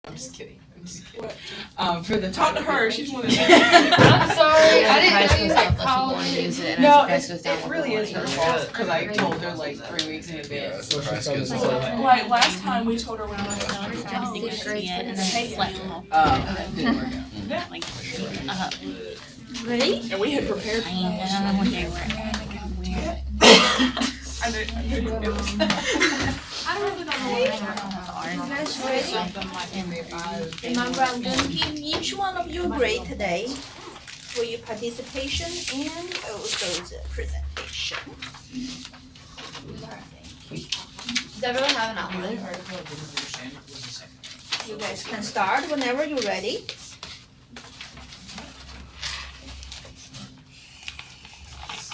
I'm just kidding. What? For the Talk to her, she's one of the. I'm sorry, I Price didn't know you goes said up, less people wanna college. use it, and No, as the price goes down, it more really people is her wanna use fault, it. cause I told her like 3 weeks in advance. The price goes up. Like last time we told her when I was Sixth grade and then flex them all. Didn't work out. Like, Ready? and we had prepared. I know what they were. I knew you would. I don't really know. You guys ready? Remember, I'm gonna give each one of you a grade today for your participation and also the presentation. Does everyone have an outline? You guys can start whenever you're ready.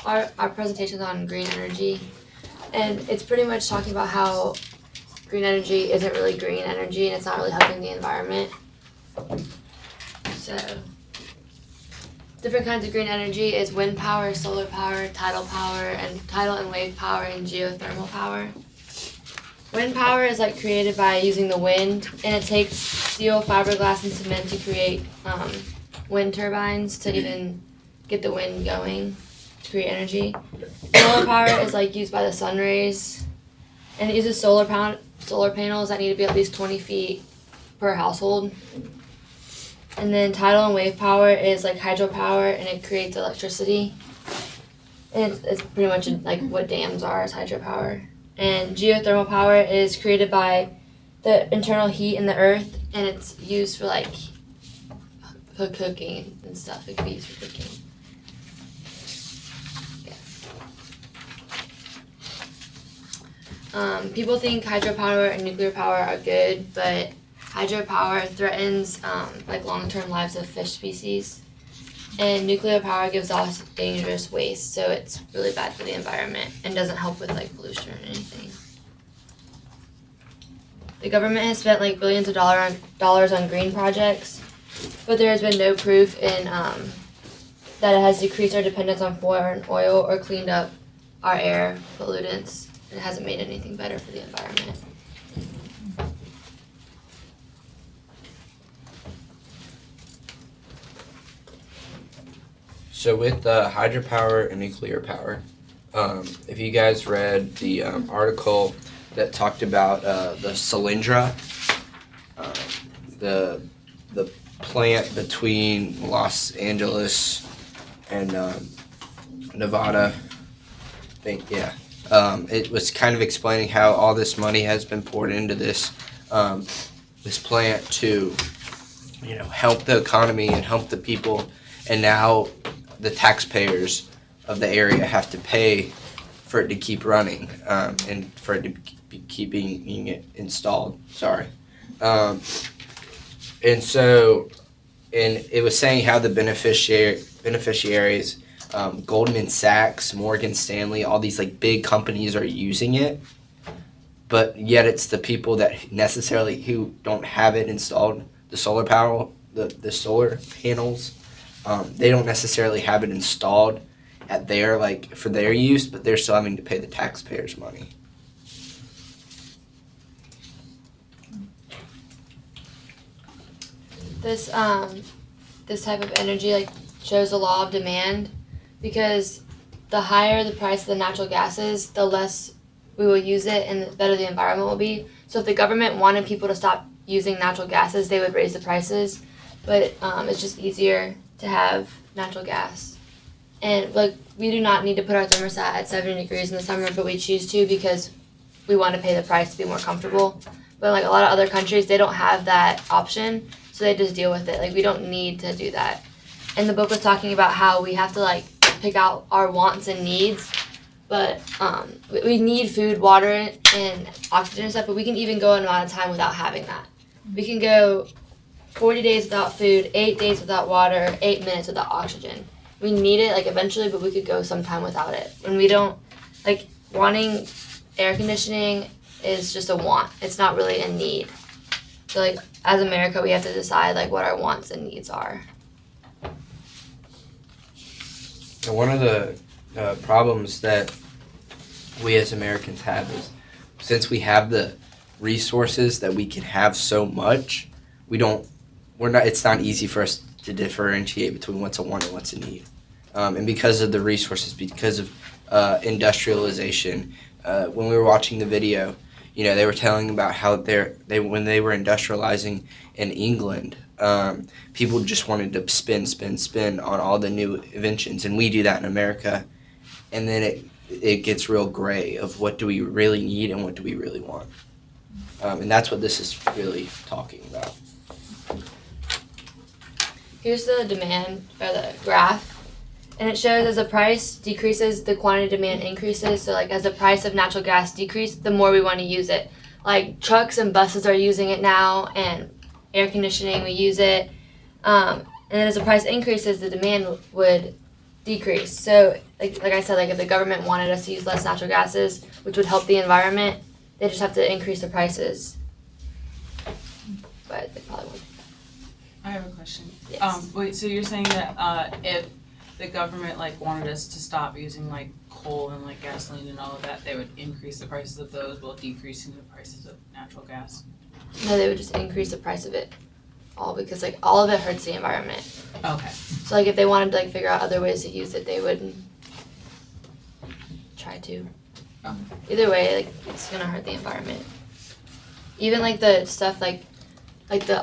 Our presentation's on green energy, and it's pretty much talking about how green energy isn't really green energy and it's not really helping the environment. So, different kinds of green energy is wind power, solar power, tidal and wave power, and geothermal power. Wind power is like created by using the wind, and it takes steel, fiberglass, and cement to create wind turbines to even get the wind going to create energy. Solar power is like used by the sun rays, and it uses solar panels that need to be at least 20 feet per household. And then tidal and wave power is like hydropower, and it creates electricity. And it's pretty much like what dams are, is hydropower. And geothermal power is created by the internal heat in the earth, and it's used for like for cooking and stuff. It could be used for cooking. People think hydropower and nuclear power are good, but hydropower threatens like long-term lives of fish species, and nuclear power gives off dangerous waste, so it's really bad for the environment and doesn't help with like pollution or anything. The government has spent like billions of dollars on green projects, but there has been no proof in that it has decreased our dependence on foreign oil or cleaned up our air pollutants. It hasn't made anything better for the environment. So with hydropower and nuclear power, if you guys read the article that talked about the Solyndra, the plant between Los Angeles and Nevada, I think, yeah. It was kind of explaining how all this money has been poured into this this plant to, help the economy and help the people, and now the taxpayers of the area have to pay for it to keep running and for it to be keeping it installed. Sorry, and it was saying how the beneficiaries. Goldman Sachs, Morgan Stanley, all these like big companies are using it, but yet it's the people that necessarily who don't have it installed, the solar power, the solar panels, they don't necessarily have it installed at their for their use, but they're still having to pay the taxpayers money. This type of energy shows the law of demand, because the higher the price of the natural gases, the less we will use it and the better the environment will be. So if the government wanted people to stop using natural gases, they would raise the prices, but it's just easier to have natural gas. And we do not need to put our thermostat at 70 degrees in the summer, but we choose to because we want to pay the price to be more comfortable. But a lot of other countries, they don't have that option, so they just deal with it. We don't need to do that. And the book was talking about how we have to pick out our wants and needs, but we need food, water, and oxygen and stuff, but we can even go an amount of time without having that. We can go 40 days without food, 8 days without water, 8 minutes without oxygen. We need it eventually, but we could go some time without it. And we don't, wanting air conditioning is just a want. It's not really a need. So as America, we have to decide what our wants and needs are. And one of the problems that we as Americans have is, since we have the resources that we can have so much, it's not easy for us to differentiate between what's a want and what's a need. And because of the resources, because of industrialization, when we were watching the video, they were telling about how when they were industrializing in England, people just wanted to spin on all the new inventions, and we do that in America, and then it gets real gray of what do we really need and what do we really want. And that's what this is really talking about. Here's the demand, or the graph, and it shows as the price decreases, the quantity of demand increases. So like as the price of natural gas decreases, the more we want to use it. Like trucks and buses are using it now, and air conditioning, we use it. And then as the price increases, the demand would decrease. So like I said, like if the government wanted us to use less natural gases, which would help the environment, they just have to increase the prices. But they probably won't. I have a question. Yes. Wait, so you're saying that if the government wanted us to stop using coal and gasoline and all of that, they would increase the prices of those while decreasing the prices of natural gas? No, they would just increase the price of it all because all of it hurts the environment. Okay. So if they wanted to figure out other ways to use it, they would try to. Okay. Either way, it's gonna hurt the environment. Even the stuff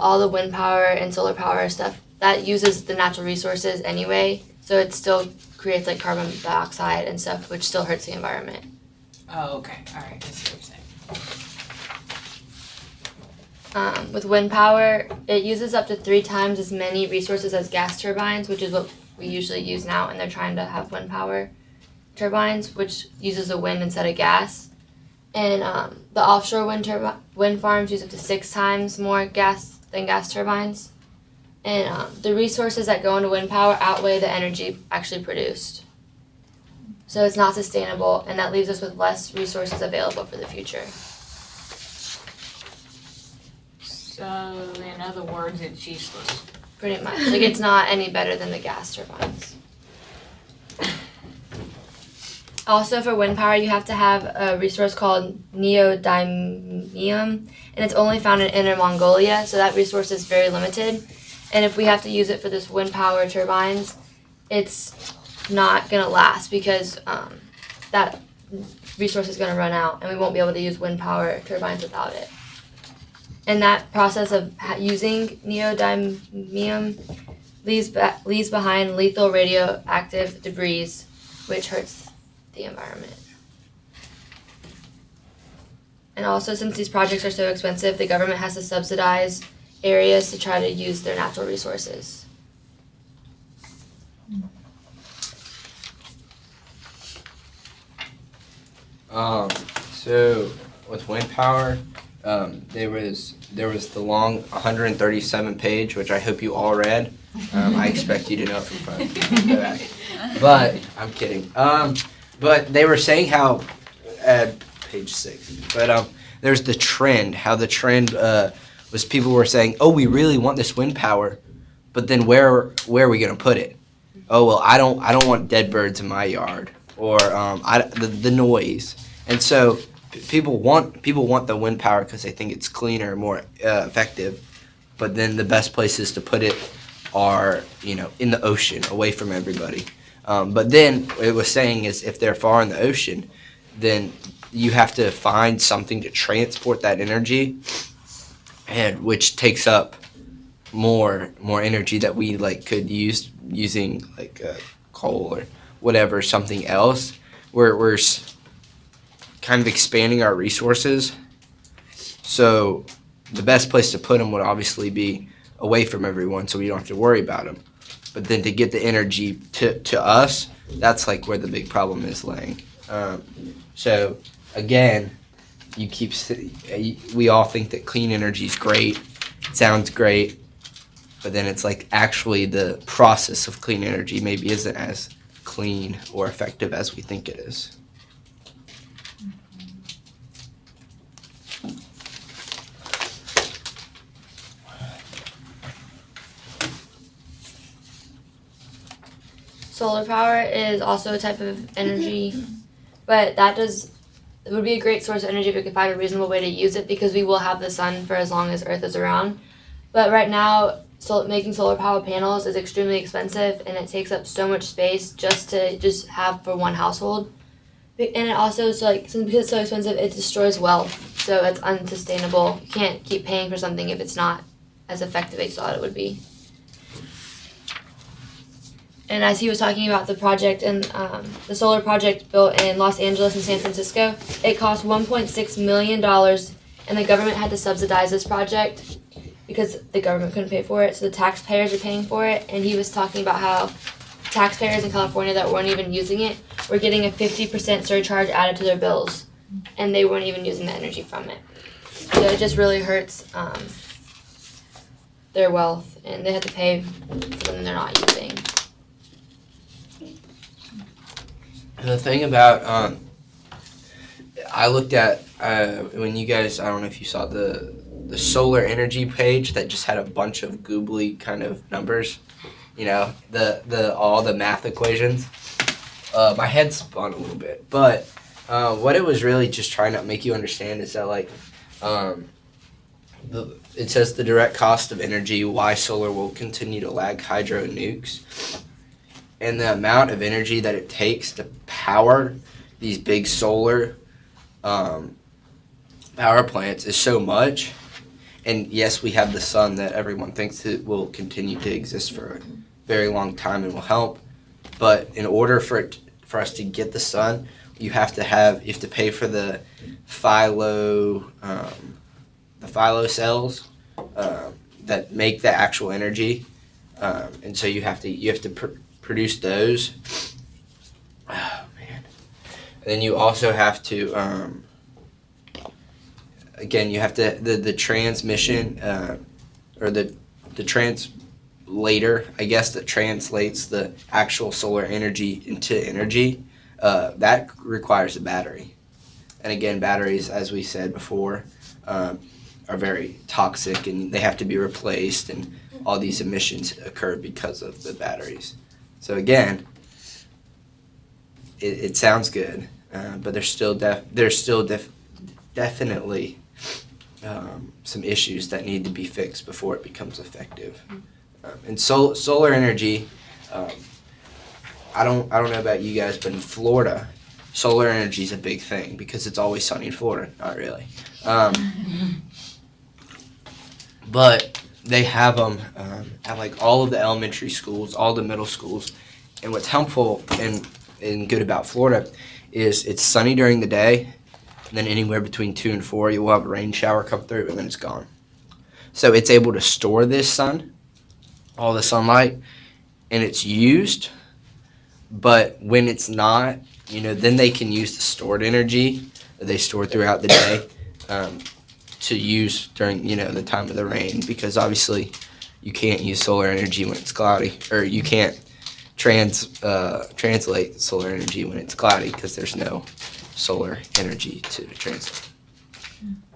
all the wind power and solar power stuff that uses the natural resources anyway, so it still creates carbon dioxide and stuff, which still hurts the environment. Oh, okay. All right. I see what you're saying. With wind power, it uses up to 3 times as many resources as gas turbines, which is what we usually use now, and they're trying to have wind power turbines, which uses the wind instead of gas. And the offshore wind farms use up to 6 times more gas than gas turbines. And the resources that go into wind power outweigh the energy actually produced. So it's not sustainable, and that leaves us with less resources available for the future. So, in other words, it's useless. Pretty much. It's not any better than the gas turbines. Also, for wind power, you have to have a resource called neodymium, and it's only found in Inner Mongolia, so that resource is very limited. And if we have to use it for this wind power turbines, it's not going to last because that resource is going to run out, and we won't be able to use wind power turbines without it. And that process of using neodymium leaves behind lethal radioactive debris, which hurts the environment. And also, since these projects are so expensive, the government has to subsidize areas to try to use their natural resources. So with wind power, there was the long 137 page, which I hope you all read. I expect you to know it from front. Go back. But I'm kidding. But they were saying how page 6. But there's the trend. How the trend was people were saying, oh, we really want this wind power, but then where are we gonna put it? Oh well, I don't want dead birds in my yard, or the noise. And so people want the wind power because they think it's cleaner, more effective. But then the best places to put it are in the ocean, away from everybody. But then what it was saying is if they're far in the ocean, then you have to find something to transport that energy, and which takes up more energy that we could use using coal or whatever, something else. We're kind of expanding our resources. So the best place to put them would obviously be away from everyone, so we don't have to worry about them. But then to get the energy to us, that's where the big problem is laying. So again, we all think that clean energy is great, it sounds great, but then it's actually the process of clean energy maybe isn't as clean or effective as we think it is. Solar power is also a type of energy, but it would be a great source of energy if we could find a reasonable way to use it, because we will have the sun for as long as Earth is around. But right now, making solar power panels is extremely expensive, and it takes up so much space just to have for one household. And it also because it's so expensive, it destroys wealth. So it's unsustainable. You can't keep paying for something if it's not as effective as you thought it would be. And as he was talking about the project and the solar project built in Los Angeles and San Francisco, it cost $1.6 million, and the government had to subsidize this project because the government couldn't pay for it, so the taxpayers are paying for it. And he was talking about how taxpayers in California that weren't even using it were getting a 50% surcharge added to their bills, and they weren't even using the energy from it. So it just really hurts their wealth, and they have to pay for something they're not using. And the thing about, I looked at, when you guys, I don't know if you saw the solar energy page that just had a bunch of googly kind of numbers, you know, all the math equations. My head spun a little bit, but what it was really just trying to make you understand is that, like, it says the direct cost of energy, why solar will continue to lag hydro and nukes. And the amount of energy that it takes to power these big solar power plants is so much. And yes, we have the sun that everyone thinks it will continue to exist for a very long time and will help. But in order for us to get the sun, you have to pay for the philo cells that make the actual energy, and so you have to produce those. Oh man! And then you also have to again, you have to the transmission or the translator, I guess, that translates the actual solar energy into energy. That requires a battery, and again, batteries, as we said before, are very toxic, and they have to be replaced, and all these emissions occur because of the batteries. So again, it sounds good, but there's still definitely some issues that need to be fixed before it becomes effective. And solar energy, I don't know about you guys, but in Florida, solar energy is a big thing because it's always sunny in Florida. Not really, but they have them at like all of the elementary schools, all the middle schools. And what's helpful and good about Florida is it's sunny during the day, and then anywhere between 2 and 4, you will have a rain shower come through, and then it's gone. So it's able to store this sun, all the sunlight, and it's used. But when it's not, then they can use the stored energy that they store throughout the day to use during, the time of the rain, because obviously you can't use solar energy when it's cloudy, or you can't translate solar energy when it's cloudy because there's no solar energy to translate.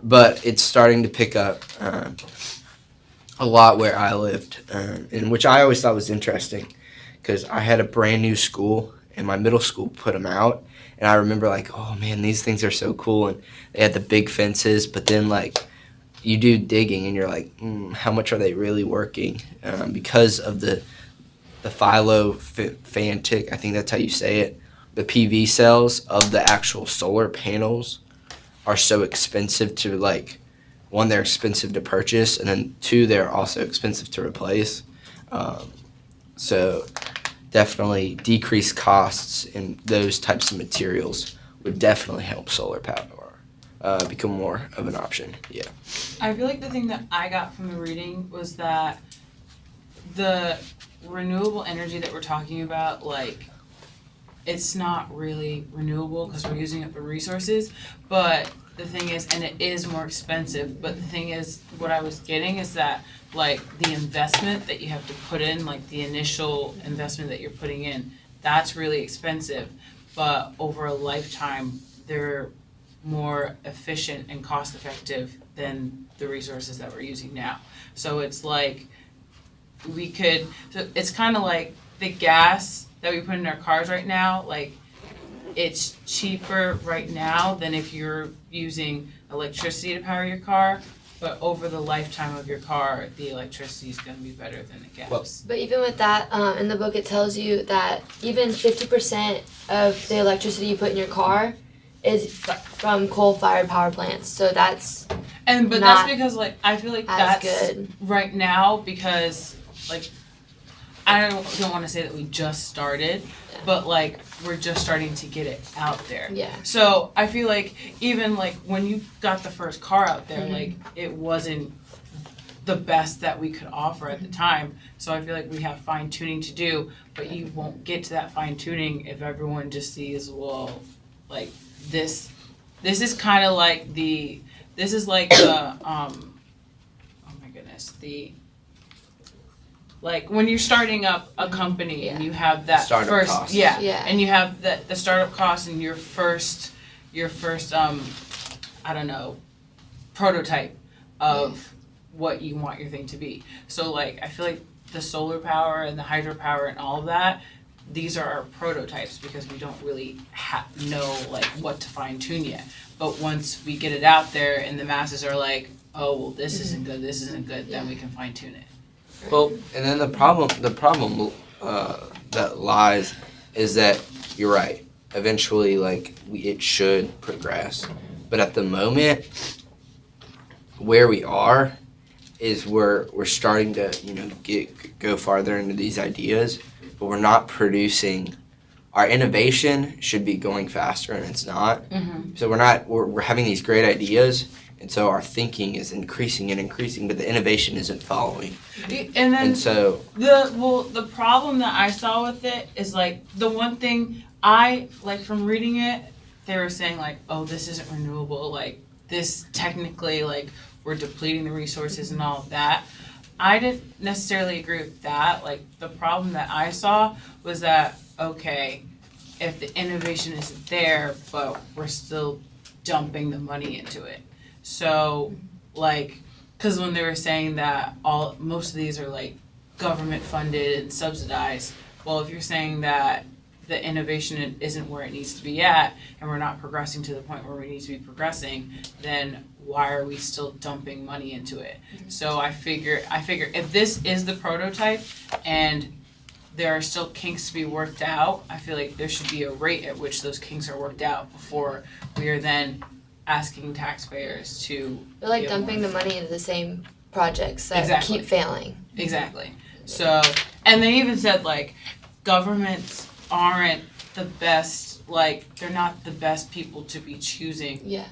But it's starting to pick up a lot where I lived, and which I always thought was interesting because I had a brand new school and my middle school put them out, and I remember like, oh man, these things are so cool, and they had the big fences, but then like you do digging and you're like, how much are they really working? Because of the phylophantic, I think that's how you say it, the PV cells of the actual solar panels are so expensive to, like, one, they're expensive to purchase, and then 2, they're also expensive to replace. So definitely decreased costs in those types of materials would definitely help solar power become more of an option. Yeah. I feel like the thing that I got from the reading was that the renewable energy that we're talking about, like, it's not really renewable because we're using up the resources, but the thing is, and it is more expensive, but the thing is, what I was getting is that, like, the investment that you have to put in, like the initial investment that you're putting in, that's really expensive, but over a lifetime, they're more efficient and cost effective than the resources that we're using now. So it's like, it's kind of like the gas that we put in our cars right now, like, it's cheaper right now than if you're using electricity to power your car, but over the lifetime of your car, the electricity is gonna be better than the gas. Well- But even with that, in the book it tells you that even 50% of the electricity you put in your car is from coal-fired power plants. So that's But not that's because like I feel like as that's good. right now because like I don't want to say that we just started, but like we're just starting to get it out there. Yeah. So I feel like even like when you got the first car out there, like it wasn't the best that we could offer at the time. So I feel like we have fine tuning to do, but you won't get to that fine tuning if everyone just sees, well, like this is kind of like the oh my goodness, like when you're starting up a company and you have that Startup first costs. yeah, Yeah. and you have the startup costs and your first I don't know, prototype of what you want your thing to be. So like I feel like the solar power and the hydropower and all of that, these are our prototypes because we don't really know like what to fine tune yet. But once we get it out there and the masses are like, oh well, this isn't good, then we can fine tune it. Well, and then the problem that lies is that you're right. Eventually, like it should progress, but at the moment, where we are, is we're starting to go farther into these ideas, but we're not producing. Our innovation should be going faster, and it's not. Mm-hmm. So we're having these great ideas, and so our thinking is increasing and increasing, but the innovation isn't following. And then And so the problem that I saw with it is like the one thing I like from reading it, they were saying like, oh, this isn't renewable, like this technically like we're depleting the resources and all of that. I didn't necessarily agree with that. Like the problem that I saw was that, okay, if the innovation isn't there, but we're still dumping the money into it. So like, because when they were saying that most of these are like government funded and subsidized, well, if you're saying that the innovation isn't where it needs to be at and we're not progressing to the point where we need to be progressing, then why are we still dumping money into it? So I figure if this is the prototype and there are still kinks to be worked out, I feel like there should be a rate at which those kinks are worked out before we are then asking taxpayers to They're like give dumping more. the money into the same projects that Exactly. keep failing. Exactly. So, and they even said like governments aren't the best, like they're not the best people to be choosing Yeah.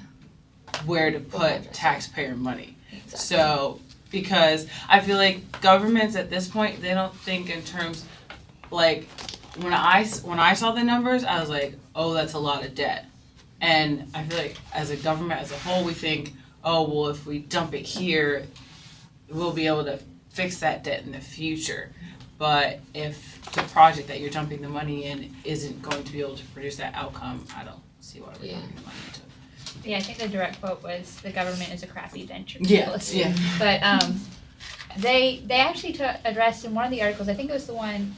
where to put 100%. taxpayer money. Exactly. So, because I feel like governments at this point, they don't think in terms, like, when I saw the numbers, I was like, oh, that's a lot of debt. And I feel like as a government as a whole, we think, oh, well, if we dump it here, we'll be able to fix that debt in the future. But if the project that you're dumping the money in isn't going to be able to produce that outcome, I don't see why we're dumping the money into it. Yeah, I think the direct quote was, "The government is a crappy venture Yeah, capitalist." yeah. But they actually addressed in one of the articles, I think it was the one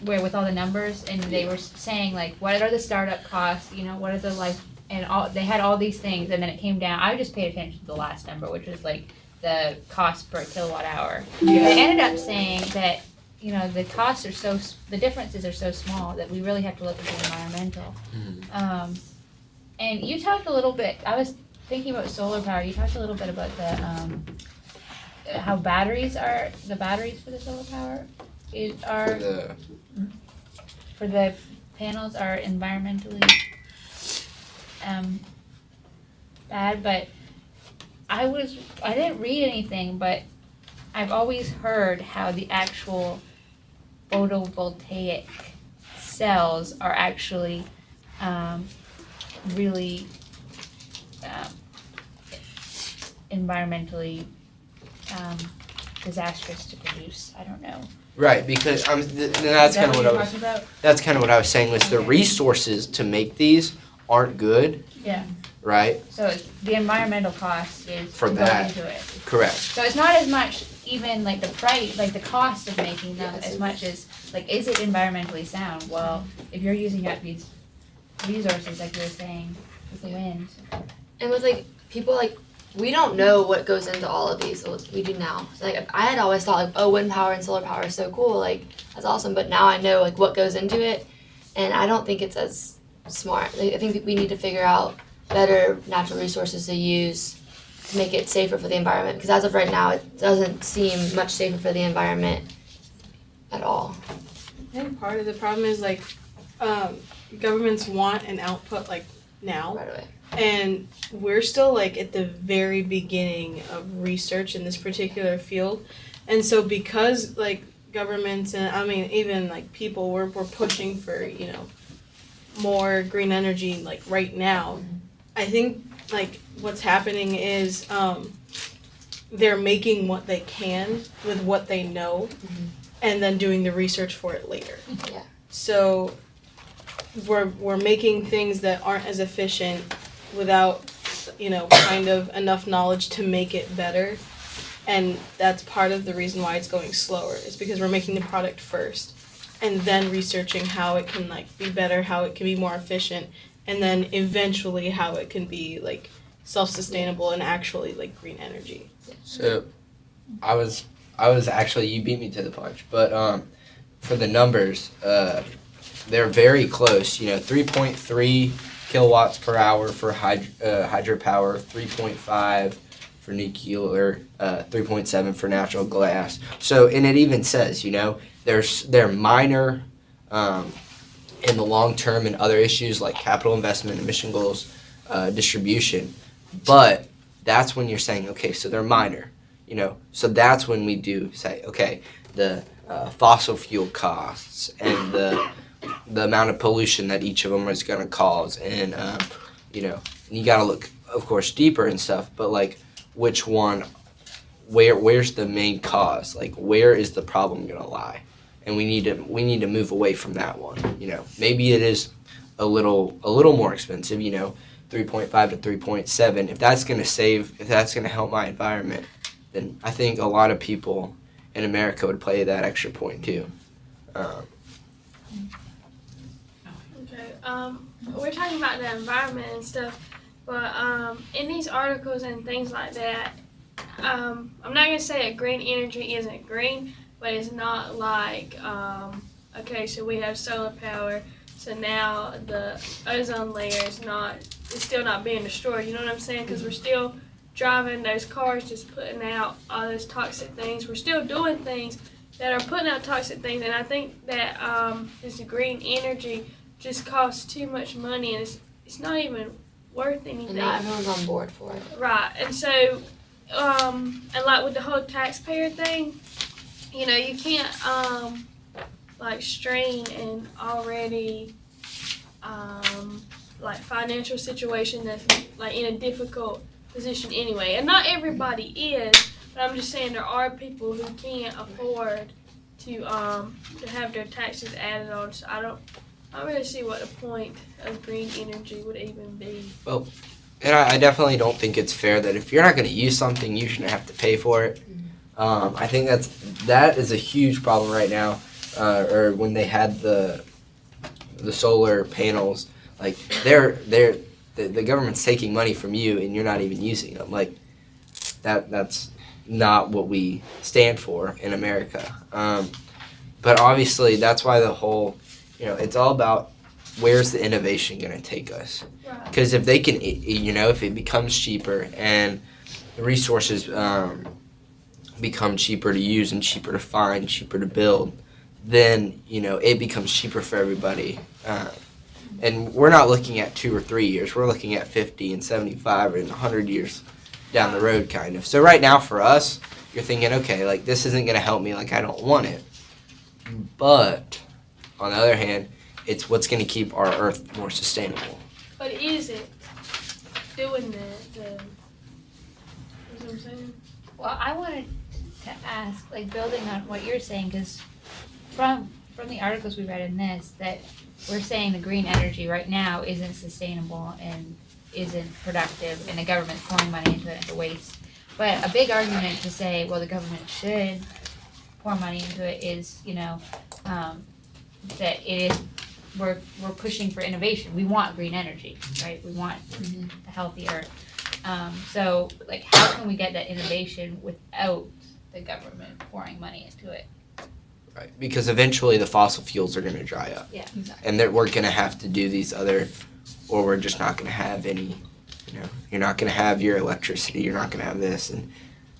where with all the numbers, and they were saying like, what are the startup costs? You know, what are the life and all? They had all these things, and then it came down. I just paid attention to the last number, which was like the cost per kilowatt hour. They ended up saying that, you know, the costs are the differences are so small that we really have to look at the environmental. And you talked a little bit, I was thinking about solar power, you talked a little bit about the, how the batteries for the solar power for the panels are environmentally, bad, but I didn't read anything, but I've always heard how the actual photovoltaic cells are actually, really environmentally disastrous to produce. I don't know. right, because that's kind of what I was. talking about? That's kind of what I was saying. Was the Okay. resources to make these aren't good, Yeah. right? So the environmental cost is For to go that. into it. Correct. So it's not as much even like the price, like the cost of making them, as much as like, is it environmentally sound? Well, if you're using up these resources, like you were saying, with the wind. And with like people like we don't know what goes into all of these. Well, we do now. Like I had always thought like, oh, wind power and solar power is so cool, like that's awesome. But now I know like what goes into it, and I don't think it's as smart. Like, I think we need to figure out better natural resources to use to make it safer for the environment. Because as of right now, it doesn't seem much safer for the environment at all. I think part of the problem is like governments want an output like now, Right away. and we're still like at the very beginning of research in this particular field, and so because like governments and I mean even like people we're pushing for more green energy like right now. I think like what's happening is they're making what they can with what they know, and then doing the research for it later. Yeah. So we're making things that aren't as efficient without kind of enough knowledge to make it better, and that's part of the reason why it's going slower. Is because we're making the product first and then researching how it can like be better, how it can be more efficient, and then eventually how it can be like self-sustainable and actually like green energy. So, I was actually, you beat me to the punch, but for the numbers, they're very close. 3.3 kilowatts per hour for hydropower, 3.5 for nuclear, 3.7 for natural gas. So, and it even says, they're minor in the long term and other issues like capital investment, emission goals, distribution, but that's when you're saying, okay, so they're minor. So that's when we do say, okay, the fossil fuel costs and the amount of pollution that each of them is going to cause, and you got to look, of course, deeper and stuff. But like, which one? Where's the main cause? Like, where is the problem going to lie? And we need to move away from that one. Maybe it is a little more expensive. 3.5 to 3.7. If that's going to help my environment, then I think a lot of people in America would play that extra point too. Okay, we're talking about the environment and stuff, but in these articles and things like that, I'm not gonna say that green energy isn't green, but it's not like, okay, so we have solar power, so now the ozone layer is still not being destroyed, you know what I'm saying? Because we're still driving those cars, just putting out all those toxic things. We're still doing things that are putting out toxic things, and I think that this green energy just costs too much money, and it's not even worth anything. And not everyone's on board for it. Right, and so, and like with the whole taxpayer thing, you can't like strain an already like financial situation that's like in a difficult position anyway. And not everybody is, but I'm just saying there are people who can't afford to have their taxes added on. So I don't really see what the point of green energy would even be. Well, and I definitely don't think it's fair that if you're not going to use something, you shouldn't have to pay for it. I think that is a huge problem right now. Or when they had the solar panels, like the government's taking money from you and you're not even using them. Like that's not what we stand for in America. But obviously that's why the whole, it's all about where's the innovation going to take us. Because if they can, if it becomes cheaper and the resources become cheaper to use and cheaper to find, cheaper to build, then, it becomes cheaper for everybody. And we're not looking at 2 or 3 years. We're looking at 50 and 75 and 100 years down the road, kind of. So right now for us, you're thinking, okay, like this isn't going to help me. Like I don't want it. But on the other hand, it's what's going to keep our Earth more sustainable. But is it doing that? You know what I'm saying? Well, I wanted to ask, like, building on what you're saying, because from the articles we read in this, that we're saying the green energy right now isn't sustainable and isn't productive, and the government's pouring money into it as a waste. But a big argument to say, well, the government should pour money into it is, that it is, we're pushing for innovation. We want green energy, right? We want a healthy Earth. So like, how can we get that innovation without the government pouring money into it? Right, because eventually the fossil fuels are going to dry up. Yeah, exactly. And that we're going to have to do these other, or we're just not going to have any, you're not going to have your electricity, you're not going to have this, and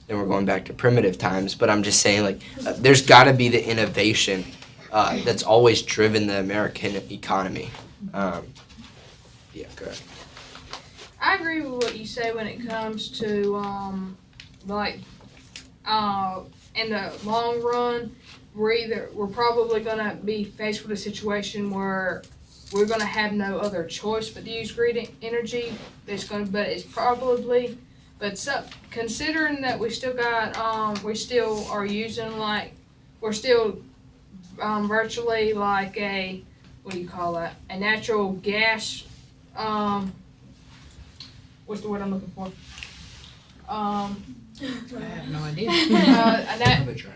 then we're going back to primitive times. But I'm just saying, like, there's got to be the innovation that's always driven the American economy. Yeah, go ahead. I agree with what you say when it comes to in the long run, we're probably gonna be faced with a situation where we're gonna have no other choice but to use green energy. Considering that we still got we still are using we're still virtually like a, what do you call that, a natural gas, what's the word I'm looking for? I have no idea.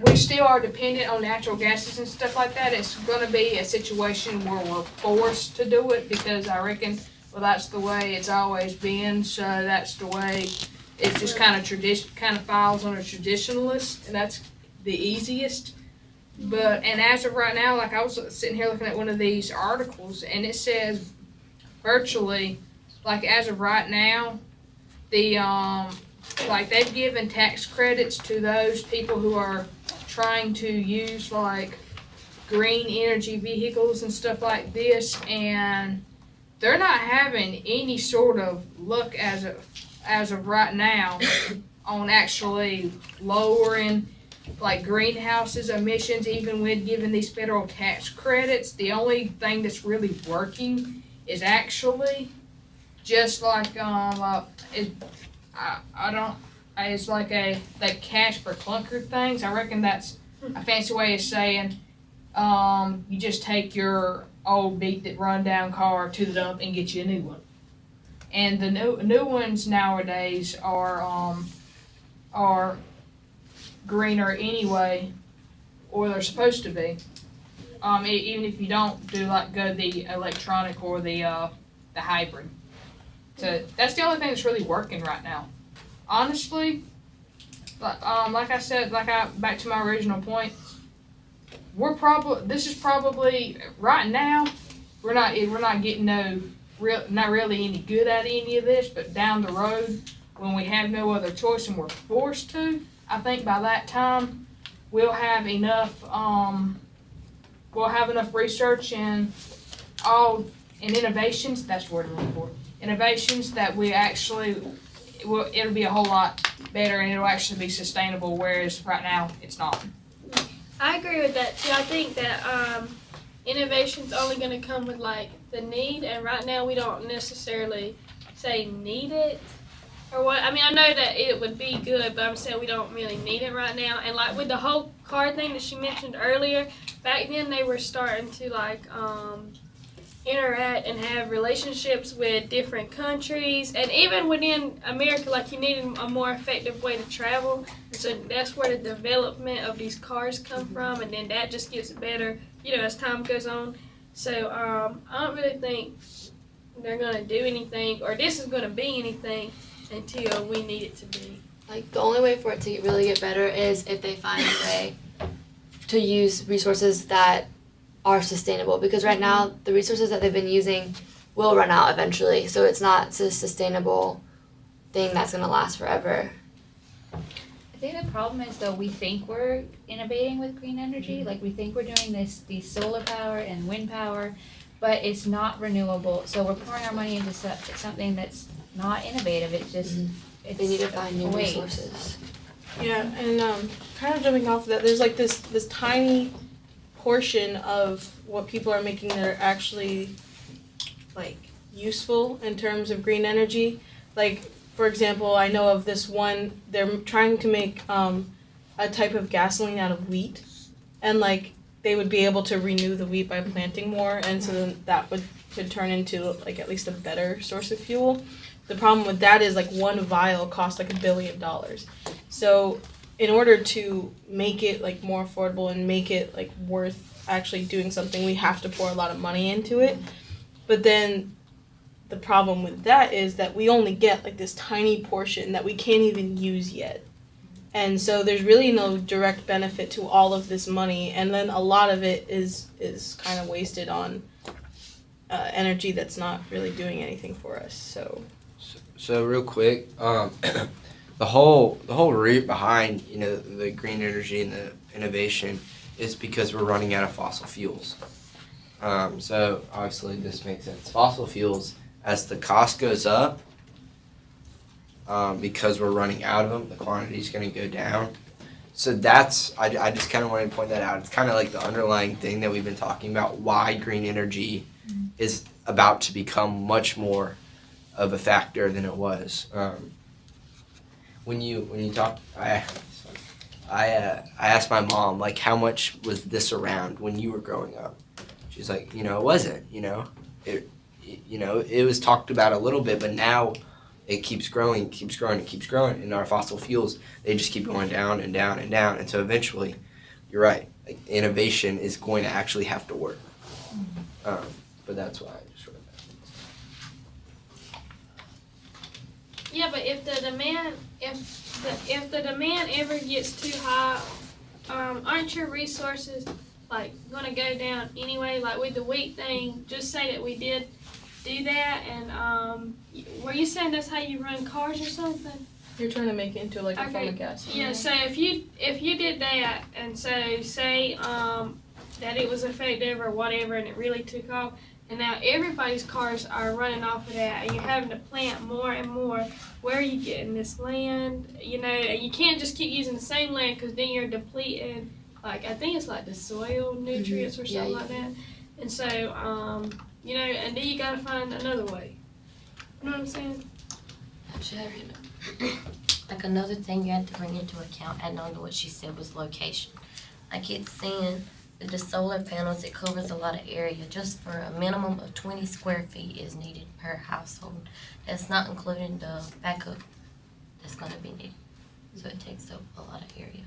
We still are dependent on natural gases and stuff like that. It's gonna be a situation where we're forced to do it because I reckon, well, that's the way it's always been, so that's the way it just kind of falls under traditionalist, and that's the easiest. And as of right now, like I was sitting here looking at one of these articles, and it says virtually, like as of right now, the like they've given tax credits to those people who are trying to use like green energy vehicles and stuff like this, and they're not having any sort of luck as of right now on actually lowering like greenhouses emissions, even with giving these federal tax credits. The only thing that's really working is actually just like it's like like cash for clunker things. I reckon that's a fancy way of saying you just take your old beat that run down car to the dump and get you a new one. And the new ones nowadays are greener anyway, or they're supposed to be. Even if you don't go the electronic or the hybrid. So that's the only thing that's really working right now. Honestly, like I said, back to my original point, this is probably right now we're not getting not really any good at any of this, but down the road when we have no other choice and we're forced to, I think by that time we'll have enough research and innovations. That's the word I'm looking for. Innovations that we actually it'll be a whole lot better and it'll actually be sustainable, whereas right now it's not. I agree with that too. I think that innovation's only going to come with like the need, and right now we don't necessarily say need it or what. I mean, I know that it would be good, but I'm saying we don't really need it right now. And like with the whole car thing that she mentioned earlier, back then they were starting to like interact and have relationships with different countries, and even within America, like you needed a more effective way to travel. And so that's where the development of these cars come from, and then that just gets better, as time goes on. So I don't really think they're gonna do anything, or this is gonna be anything until we need it to be. Like, the only way for it to really get better is if they find a way to use resources that are sustainable, because right now the resources that they've been using will run out eventually, so it's not a sustainable thing that's going to last forever. I think the problem is, though, we think we're innovating with green energy, like we think we're doing these solar power and wind power, but it's not renewable, so we're pouring our money into something that's not innovative. It's just They need to find new waste. resources. Yeah, and kind of jumping off of that, there's like this tiny portion of what people are making that are actually like useful in terms of green energy. Like, for example, I know of this one, they're trying to make a type of gasoline out of wheat, and like they would be able to renew the wheat by planting more, and so then that could turn into like at least a better source of fuel. The problem with that is like one vial costs like $1 billion. So in order to make it like more affordable and make it like worth actually doing something, we have to pour a lot of money into it. But then the problem with that is that we only get like this tiny portion that we can't even use yet. And so there's really no direct benefit to all of this money, and then a lot of it is kind of wasted on energy that's not really doing anything for us. So real quick, the whole root behind the green energy and the innovation is because we're running out of fossil fuels. So obviously this makes sense. Fossil fuels, as the cost goes up, because we're running out of them, the quantity is going to go down. So I just kind of wanted to point that out. It's kind of like the underlying thing that we've been talking about, why green energy is about to become much more of a factor than it was. When you talk, I asked my mom, like, how much was this around when you were growing up? She's like, it wasn't, it was talked about a little bit, but now it keeps growing, and our fossil fuels, they just keep going down and down and down, and so eventually, you're right, like, innovation is going to actually have to work. But that's why I just wrote that. Yeah, but if the demand ever gets too high, aren't your resources like gonna go down anyway? Like with the wheat thing, just say that we did do that, and were you saying that's how you run cars or something? You're trying to make it into like a form of gas. Yeah. So if you did that, and so say that it was effective or whatever, and it really took off, and now everybody's cars are running off of that, and you're having to plant more and more. Where are you getting this land? You can't just keep using the same land, because then you're depleting, like, I think it's like the soil nutrients or something like that. And so, and then you gotta find another way. You know what I'm saying? Like another thing you have to bring into account, adding on to what she said, was location. Like it's saying with the solar panels, it covers a lot of area. Just for a minimum of 20 square feet is needed per household. That's not including the backup that's gonna be needed. So it takes up a lot of area.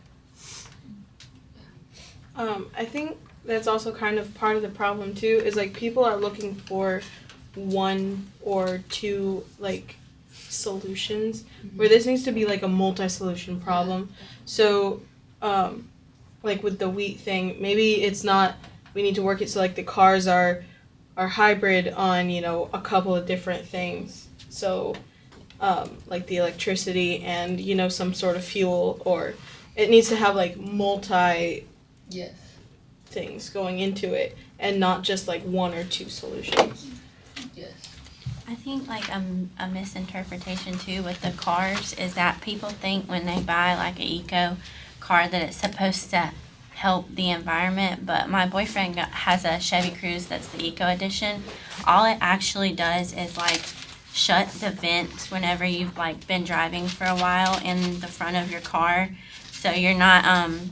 I think that's also kind of part of the problem too, is like people are looking for one or two like solutions, where this needs to be like a multi-solution problem. So like with the wheat thing, maybe it's not, we need to work it so like the cars are hybrid on a couple of different things, so like the electricity and some sort of fuel, or it needs to have like multi things going into it, and not just like one or two solutions. I think like a misinterpretation too with the cars is that people think when they buy like an eco car that it's supposed to help the environment, but my boyfriend has a Chevy Cruze that's the eco edition. All it actually does is like shut the vents whenever you've like been driving for a while in the front of your car, so you're not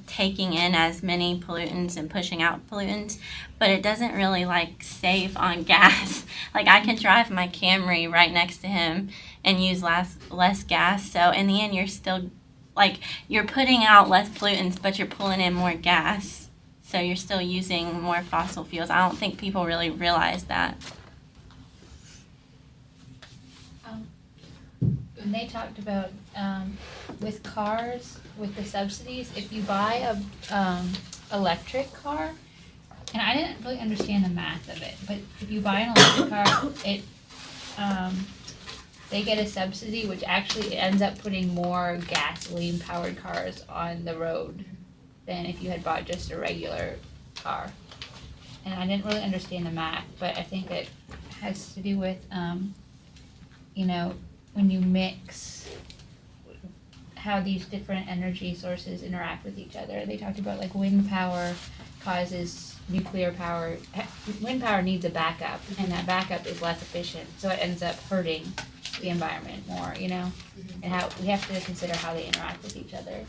taking in as many pollutants and pushing out pollutants. But it doesn't really like save on gas. Like I can drive my Camry right next to him and use less gas. So in the end, you're still like you're putting out less pollutants, but you're pulling in more gas. So you're still using more fossil fuels. I don't think people really realize that. When they talked about with cars, with the subsidies, if you buy a electric car, and I didn't really understand the math of it, but if you buy an electric car, it they get a subsidy, which actually ends up putting more gasoline powered cars on the road than if you had bought just a regular car. And I didn't really understand the math, but I think it has to do with when you mix how these different energy sources interact with each other. They talked about like wind power causes nuclear power. Wind power needs a backup, and that backup is less efficient, so it ends up hurting the environment more, and how we have to consider how they interact with each other.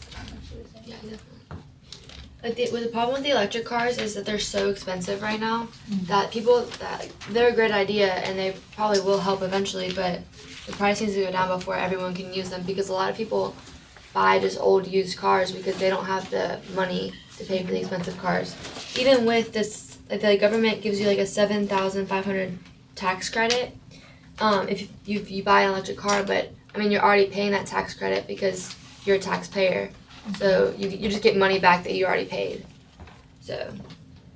Yeah, definitely. Like the problem with the electric cars is that they're so expensive right now that they're a great idea and they probably will help eventually, but the price needs to go down before everyone can use them, because a lot of people buy just old used cars because they don't have the money to pay for the expensive cars. Even with this, like the government gives you like a $7,500 tax credit, if you buy an electric car, but I mean, you're already paying that tax credit because you're a taxpayer. So you just get money back that you already paid. So,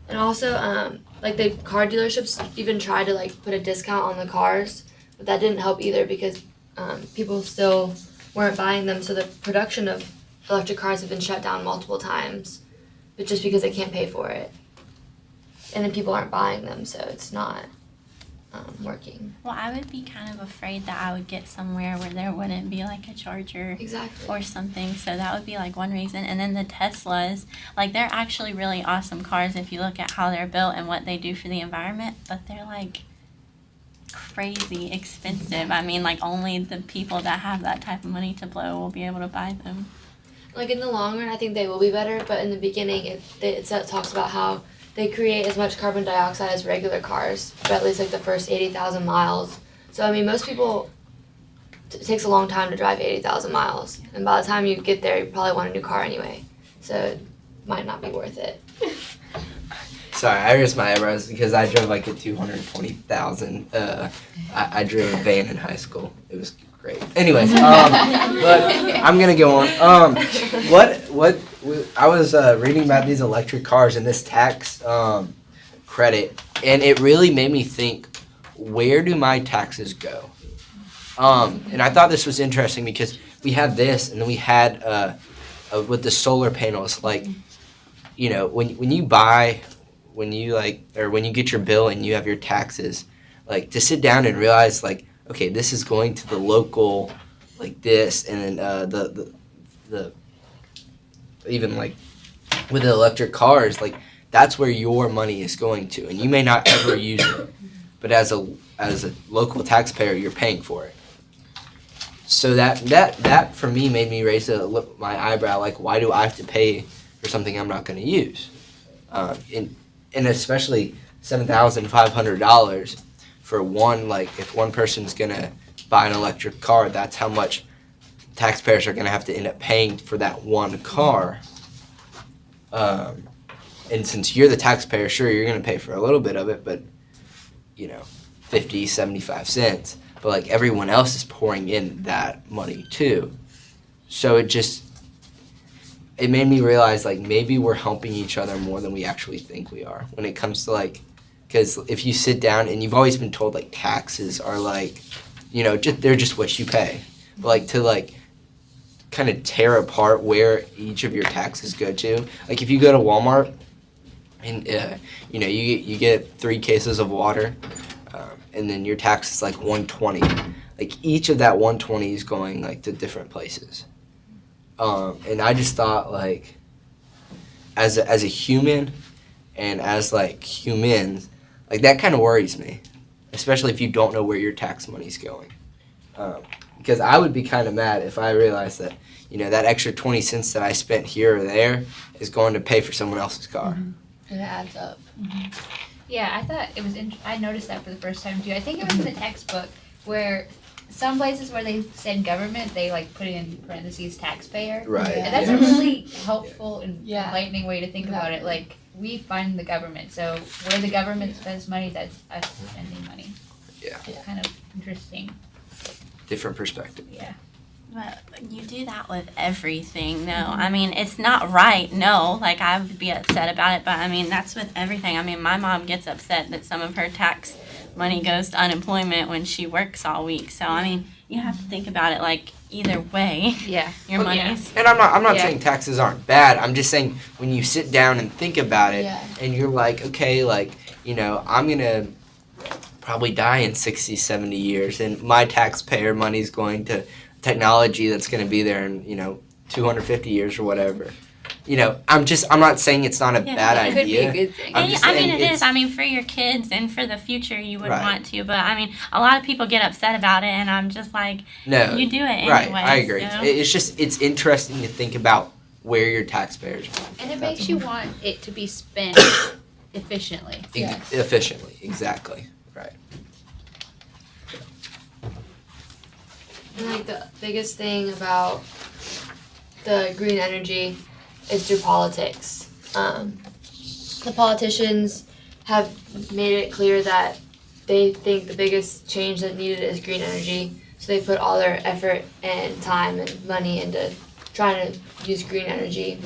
and also, like the car dealerships even tried to like put a discount on the cars, but that didn't help either because people still weren't buying them. So the production of electric cars have been shut down multiple times, but just because they can't pay for it. And then people aren't buying them, so it's not working. Well, I would be kind of afraid that I would get somewhere where there wouldn't be like a charger Exactly. or something. So that would be like one reason. And then the Teslas, like they're actually really awesome cars if you look at how they're built and what they do for the environment, but they're like crazy expensive. I mean, like only the people that have that type of money to blow will be able to buy them. Like in the long run, I think they will be better, but in the beginning, it talks about how they create as much carbon dioxide as regular cars, for at least like the first 80,000 miles. So I mean, most people, it takes a long time to drive 80,000 miles, and by the time you get there, you probably want a new car anyway. So it might not be worth it. Sorry, I raised my eyebrows because I drove like a 220,000. I drove a van in high school. It was great. Anyways, but I'm gonna go on. I was reading about these electric cars and this tax credit, and it really made me think, where do my taxes go? And I thought this was interesting because we had this, and then we had with the solar panels, like, you know, when you get your bill and you have your taxes, like to sit down and realize like, okay, this is going to the local, like this, and then the even like with the electric cars, like that's where your money is going to, and you may not ever use it, but as a local taxpayer, you're paying for it. So that for me made me raise my eyebrow, like why do I have to pay for something I'm not going to use, and especially $7,500. For one, like if one person's gonna buy an electric car, that's how much taxpayers are gonna have to end up paying for that one car. And since you're the taxpayer, sure, you're gonna pay for a little bit of it, but 50, 75 cents. But like everyone else is pouring in that money too. So it made me realize like maybe we're helping each other more than we actually think we are when it comes to like. Because if you sit down and you've always been told like taxes are like, they're just what you pay. But like to like kind of tear apart where each of your taxes go to. Like if you go to Walmart and you get 3 cases of water, and then your tax is like $120. Like each of that $120 is going like to different places. And I just thought like as a human and as like humans. Like, that kind of worries me, especially if you don't know where your tax money's going. Because I would be kind of mad if I realized that, that extra 20 cents that I spent here or there is going to pay for someone else's car. It adds up. Yeah, I thought it was. I noticed that for the first time too. I think it was in the textbook where some places where they said government, they like put in parentheses taxpayer. Right. And that's a really helpful and enlightening way to think about it. Like, we fund the government, so where the government spends money, that's us spending money. Yeah. It's kind of interesting. Different perspective. Yeah. But you do that with everything, though. I mean, it's not right, no. Like, I would be upset about it, but I mean, that's with everything. I mean, my mom gets upset that some of her tax money goes to unemployment when she works all week. So, I mean, you have to think about it like either way. Yeah. Your money's. And I'm not saying taxes aren't bad. I'm just saying when you sit down and think about it and you're like, okay, like, I'm going to probably die in 60, 70 years and my taxpayer money's going to technology that's going to be there in, 250 years or whatever. I'm not saying it's not a bad idea. It could be a good thing. I mean, it is. I mean, for your kids and for the future, you would want to. But, I mean, a lot of people get upset about it, and I'm just like, no, you do it anyway. Right, I agree. So. It's interesting to think about where your taxpayers are. And it makes you want it to be spent efficiently. Efficiently, exactly. Right. And like the biggest thing about the green energy is through politics. The politicians have made it clear that they think the biggest change that needed is green energy. So they put all their effort and time and money into trying to use green energy.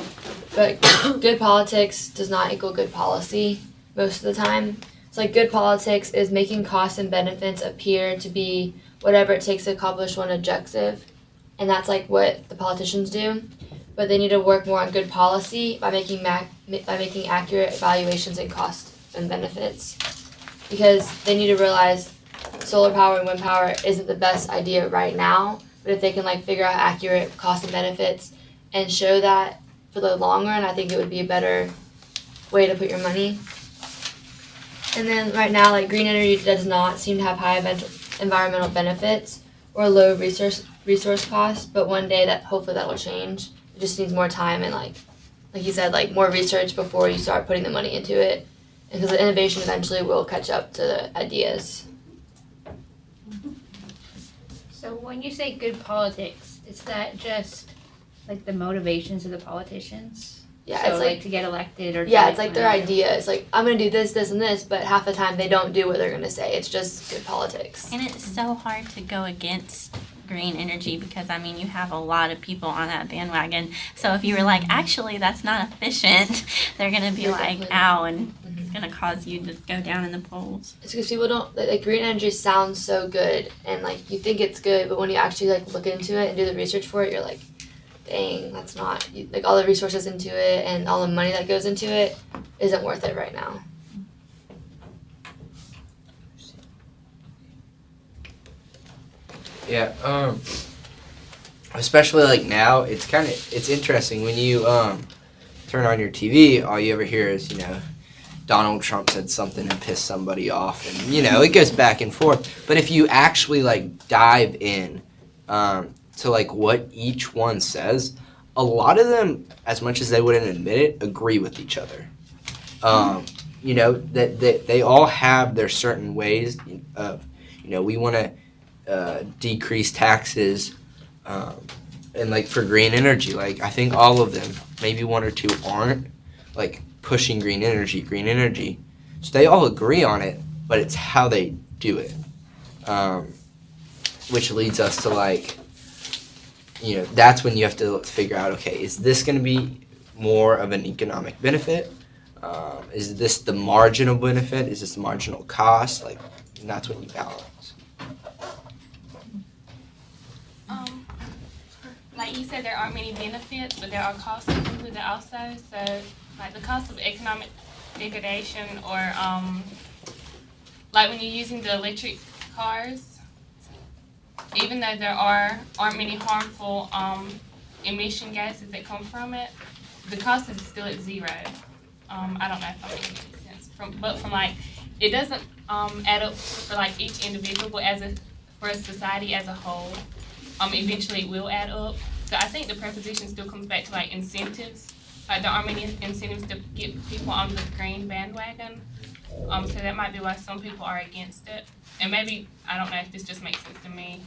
But good politics does not equal good policy most of the time. It's like good politics is making costs and benefits appear to be whatever it takes to accomplish one objective. And that's like what the politicians do. But they need to work more on good policy by making accurate evaluations and cost and benefits. Because they need to realize solar power and wind power isn't the best idea right now, but if they can like figure out accurate cost and benefits and show that for the long run, I think it would be a better way to put your money. And then right now, like green energy does not seem to have high environmental benefits or low resource costs, but one day that hopefully that will change. It just needs more time and like you said, like more research before you start putting the money into it. Because the innovation eventually will catch up to the ideas. So when you say good politics, is that just like the motivations of the politicians? Yeah, so it's like like to get elected or yeah, it's like their idea. It's like I'm gonna do this, this, and this, but half the time they don't do what they're gonna say. It's just good politics. And it's so hard to go against green energy because I mean you have a lot of people on that bandwagon. So if you were like, actually that's not efficient, they're gonna be like, ow, and it's gonna cause you to go down in the polls. It's because people don't like green energy sounds so good, and like you think it's good, but when you actually like look into it and do the research for it, you're like, dang, that's not like all the resources into it and all the money that goes into it isn't worth it right now. Yeah, especially like now, it's interesting when you turn on your TV, all you ever hear is, Donald Trump said something and pissed somebody off, and it goes back and forth. But if you actually like dive in to like what each one says, a lot of them, as much as they wouldn't admit it, agree with each other. That they all have their certain ways of, we want to decrease taxes, and like for green energy, like I think all of them, maybe one or two aren't like pushing green energy. So they all agree on it, but it's how they do it, which leads us to like, that's when you have to figure out, okay, is this going to be more of an economic benefit? Is this the marginal benefit? Is this the marginal cost? Like, and that's what you balance. Like you said, there aren't many benefits, but there are costs included also. So, like the cost of economic degradation, or like when you're using the electric cars, even though there aren't many harmful emission gases that come from it, the cost is still at zero. I don't know if I'm making sense. From like, it doesn't add up for like each individual, but for a society as a whole. Eventually it will add up. So I think the preposition still comes back to like incentives. Like there aren't many incentives to get people on the green bandwagon. So that might be why some people are against it. And maybe, I don't know if this just makes sense to me,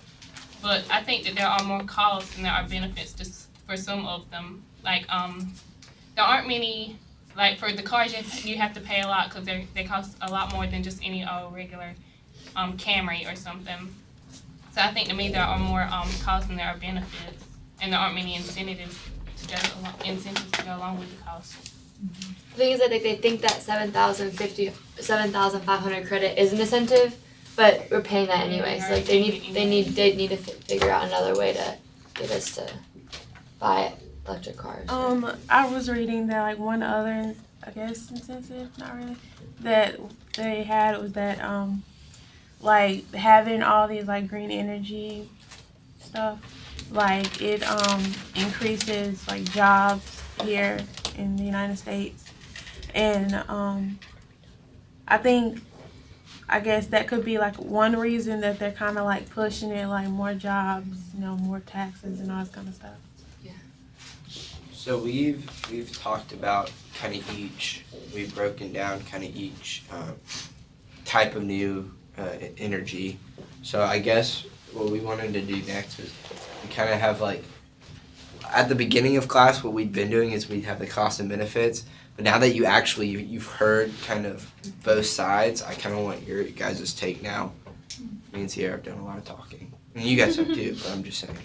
but I think that there are more costs than there are benefits for some of them. Like there aren't many, like for the cars you have to pay a lot because they cost a lot more than just any old regular Camry or something. So I think to me there are more costs than there are benefits, and there aren't many incentives to go along with the cost. The thing is that they think that 7,500 credit is an incentive, but we're paying that anyway. So like they need to figure out another way to get us to buy electric cars. I was reading that like one other, I guess, incentive, not really, that they had was that like having all these like green energy stuff, like it increases like jobs here in the United States, and I guess that could be like one reason that they're kind of like pushing it, like more jobs, more taxes and all this kind of stuff. Yeah. So we've talked about kind of we've broken down kind of each type of new energy. So I guess what we wanted to do next is we kind of have like, at the beginning of class, what we'd been doing is we'd have the costs and benefits, But now that you've heard kind of both sides, I kind of want your guys' take now. Me and Sierra have done a lot of talking. And you guys have too, but I'm just saying.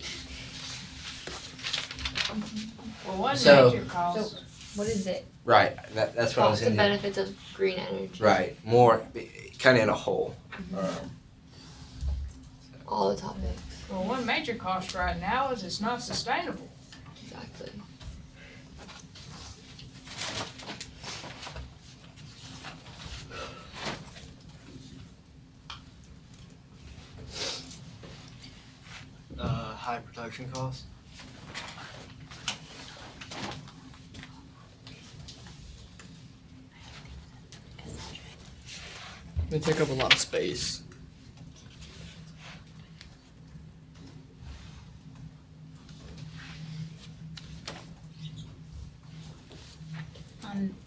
Well, one So- major cost. What is it? Right, that's what I was The in. benefits of green energy. Right, more, kind of in a whole. All the topics. Well, one major cost right now is it's not sustainable. Exactly. High production costs. They take up a lot of space.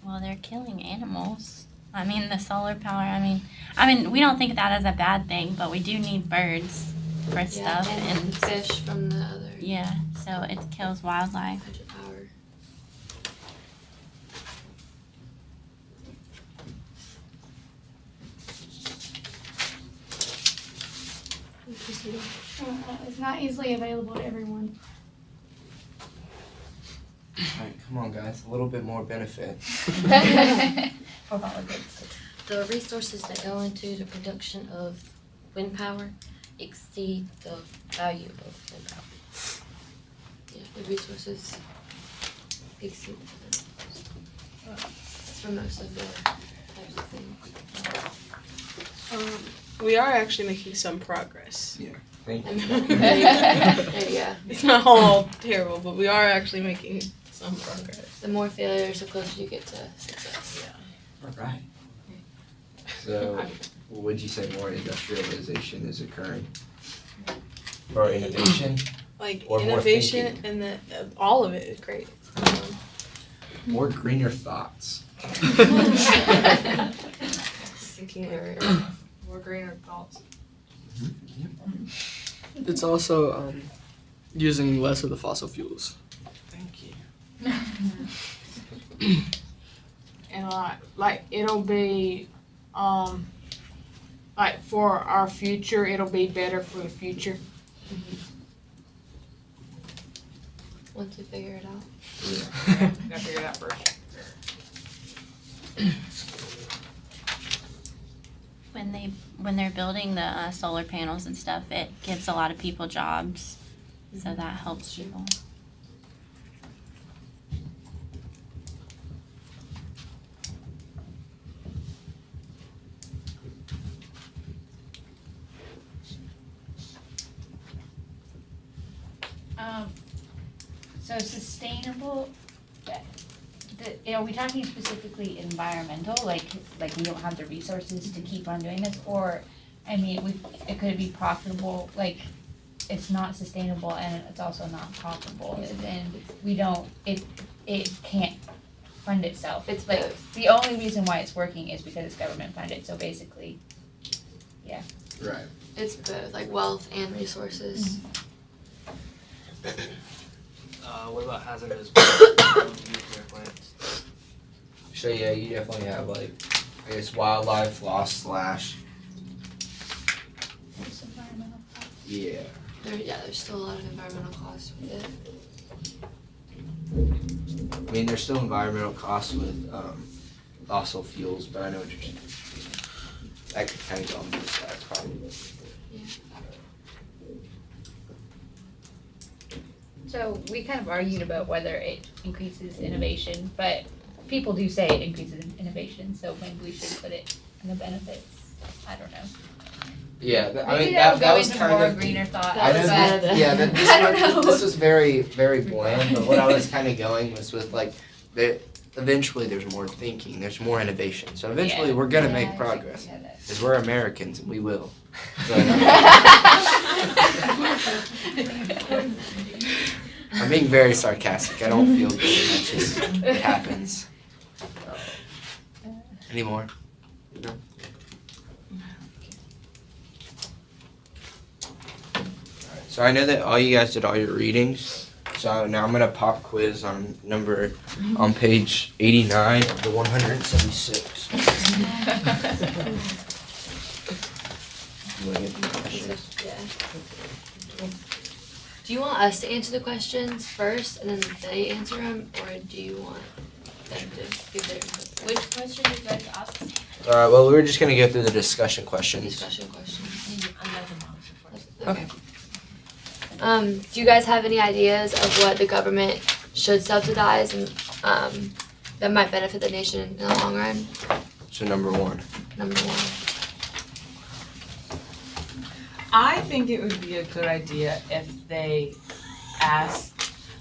Well, they're killing animals. I mean, the solar power. I mean, we don't think of that as a bad thing, but we do need birds for stuff and fish from the other yeah. So it kills wildlife. hydropower. It's not easily available to everyone. Alright, come on guys, a little bit more benefit. The resources that go into the production of wind power exceed the value of wind power. Yeah, the resources exceed for most of the types of things. We are actually making some progress. Yeah, thank you. Yeah. It's not all terrible, but we are actually making some progress. The more failures, the closer you get to success. Alright. So, would you say more industrialization is occurring? Or innovation? Like Or more innovation and all of it is great. More greener thoughts. More greener thoughts. It's also using less of the fossil fuels. Thank you. And like it'll be like for our future, it'll be better for the future. Once we figure it out. Yeah, gotta figure it out first. When they're building the solar panels and stuff, it gives a lot of people jobs, so that helps people. So sustainable, are we talking specifically environmental, like we don't have the resources to keep on doing this, or, I mean, it could be profitable, like, it's not sustainable and it's also not profitable, and we don't, it can't fund itself. It's like, the only reason why it's working is because it's government funded, so basically, yeah. Right. It's both, like wealth and resources. What about hazardous nuclear plants? So yeah, you definitely have like, I guess wildlife loss / yeah. There's still a lot of environmental costs with it. I mean, there's still environmental costs with fossil fuels, but I know what you're saying. That could kind of go on both sides probably. So we kind of argued about whether it increases innovation, but people do say it increases innovation, so maybe we should put it in the benefits. I don't know. Yeah, I Maybe mean that'll that go was into kind more of greener thought. I know this was very very bland, but what I was kind of going was with like eventually there's more thinking, there's more innovation. So eventually we're gonna make progress because we're Americans and we will. I'm being very sarcastic. I don't feel good. That's just it happens. Any more? No? So I know that all you guys did all your readings. So So now I'm gonna pop quiz on page 89 of the 176. You wanna get the questions? Do you want us to answer the questions first and then they answer them, or do you want them to give their input? Which question did you guys ask? Well, we were just gonna go through the discussion questions. Discussion questions. Okay. Do you guys have any ideas of what the government should subsidize and that might benefit the nation in the long run? So number one. Number one. I think it would be a good idea if they ask,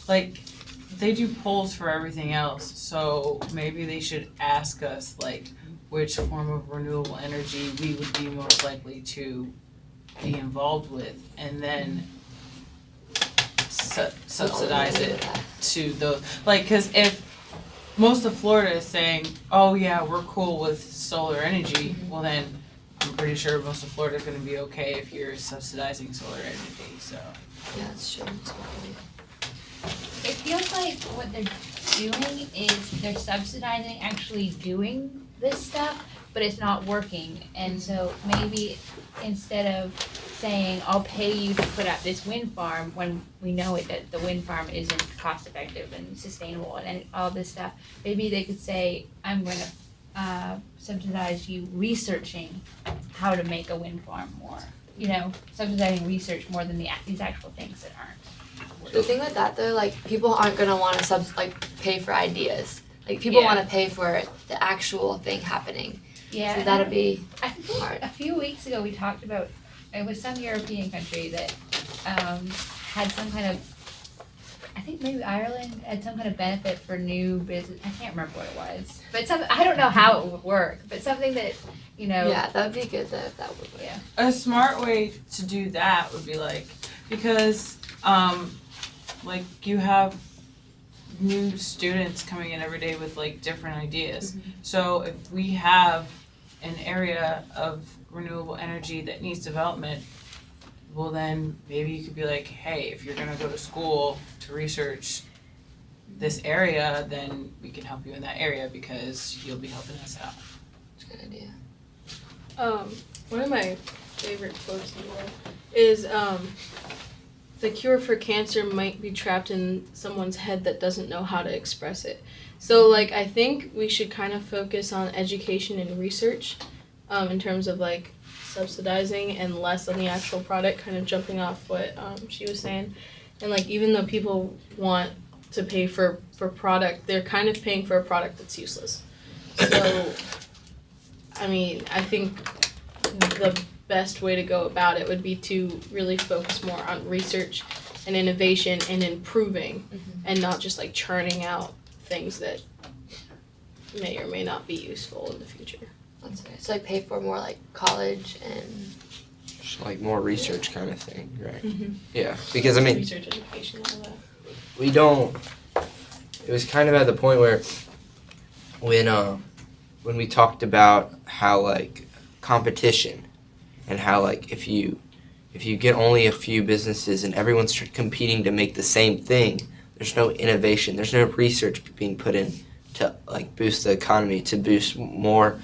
like, they do polls for everything else, so maybe they should ask us, like, which form of renewable energy we would be most likely to be involved with, and then subsidize it to those, like, cause if most of Florida is saying, oh yeah, we're cool with solar energy, well then, I'm pretty sure most of Florida is gonna be okay if you're subsidizing solar energy, so. Yeah, that's true. It feels like what they're doing is they're subsidizing actually doing this stuff, but it's not working. And so maybe instead of saying, I'll pay you to put up this wind farm, when we know it that the wind farm isn't cost effective and sustainable and all this stuff, maybe they could say, I'm gonna subsidize you researching how to make a wind farm more. You know, subsidizing research more than these actual things that aren't. The thing with that though, like people aren't gonna want to pay for ideas. Like people want to pay for the actual thing happening. Yeah. So that'd be I think hard. a few weeks ago we talked about it was some European country that had some kind of, I think maybe Ireland had some kind of benefit for new business. I can't remember what it was, but I don't know how it would work, but something that Yeah, that would be good though if that would work. Yeah. A smart way to do that would be like, because like you have new students coming in every day with like different ideas. Mm-hmm. So if we have an area of renewable energy that needs development, well then maybe you could be like, hey, if you're gonna go to school to research this area, then we can help you in that area because you'll be helping us out. That's a good idea. One of my favorite quotes in the world is the cure for cancer might be trapped in someone's head that doesn't know how to express it. So like I think we should kind of focus on education and research in terms of like subsidizing and less on the actual product, kind of jumping off what she was saying. And like even though people want to pay for product, they're kind of paying for a product that's useless. So I mean, I think the best way to go about it would be to really focus more on research and innovation and improving and not just like churning out things that may or may not be useful in the future. That's right. So like pay for more like college and Just like more research kind of thing, right? Mm-hmm. Yeah, because I mean, Research, education, all that. we don't. It was kind of at the point where when we talked about how like competition and how like if you get only a few businesses and everyone's competing to make the same thing, there's no innovation, there's no research being put in to like boost the economy, to boost more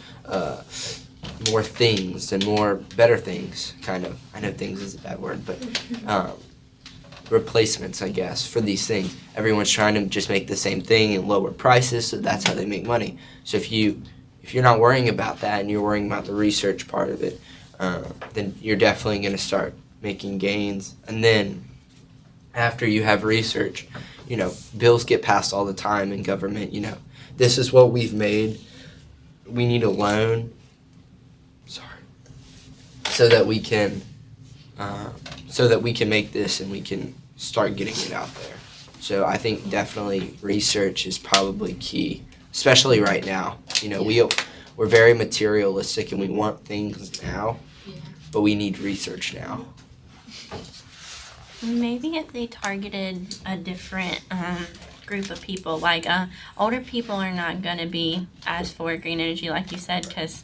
things and more better things, kind of. I know things is a bad word, but replacements, I guess, for these things. Everyone's trying to just make the same thing and lower prices, so that's how they make money. So if you're not worrying about that and you're worrying about the research part of it, then you're definitely going to start making gains. And then after you have research, bills get passed all the time in government, this is what we've made. We need a loan. So that we can make this and we can start getting it out there. So I think definitely research is probably key, especially right now. We're very materialistic and we want things now, but we need research now. Maybe if they targeted a different group of people, like older people are not going to be as for green energy, like you said, because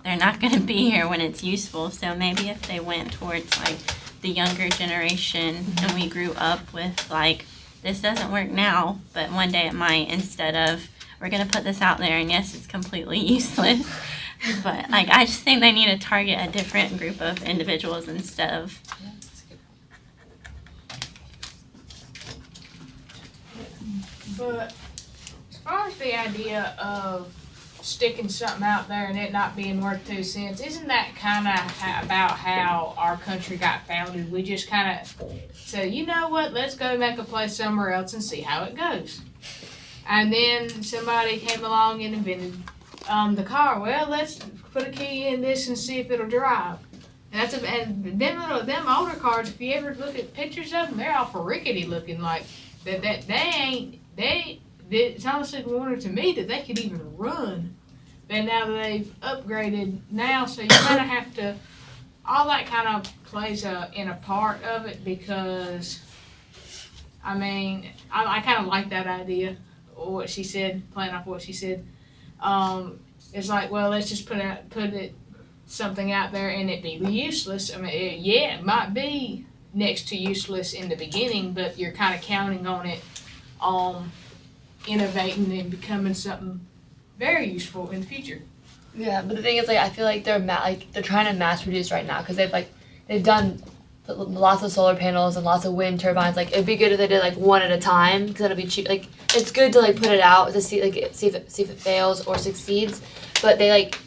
they're not going to be here when it's useful. So maybe if they went towards like the younger generation and we grew up with like this doesn't work now, but one day it might, instead of we're going to put this out there and yes, it's completely useless. But like, I just think they need to target a different group of individuals instead of. But as far as the idea of sticking something out there and it not being worth 2 cents, isn't that kind of about how our country got founded? We just kind of said, you know what, let's go make a place somewhere else and see how it goes. And then somebody came along and invented the car. Well, let's put a key in this and see if it'll drive. And them older cars, if you ever look at pictures of them, they're awful rickety looking. Like it's honestly a wonder to me that they could even run. And now that they've upgraded now, so you kind of have to, all that kind of plays in a part of it, because, I mean, I kind of like that idea, or what she said, playing off what she said. It's like, well, let's just put something out there and it be useless. I mean, it might be next to useless in the beginning, but you're kind of counting on it innovating and becoming something very useful in the future. Yeah, but the thing is, like, I feel like they're trying to mass produce right now, because they've done lots of solar panels and lots of wind turbines. Like, it'd be good if they did like one at a time, because that'll be cheap. Like, it's good to like put it out to see if it fails or succeeds, but they like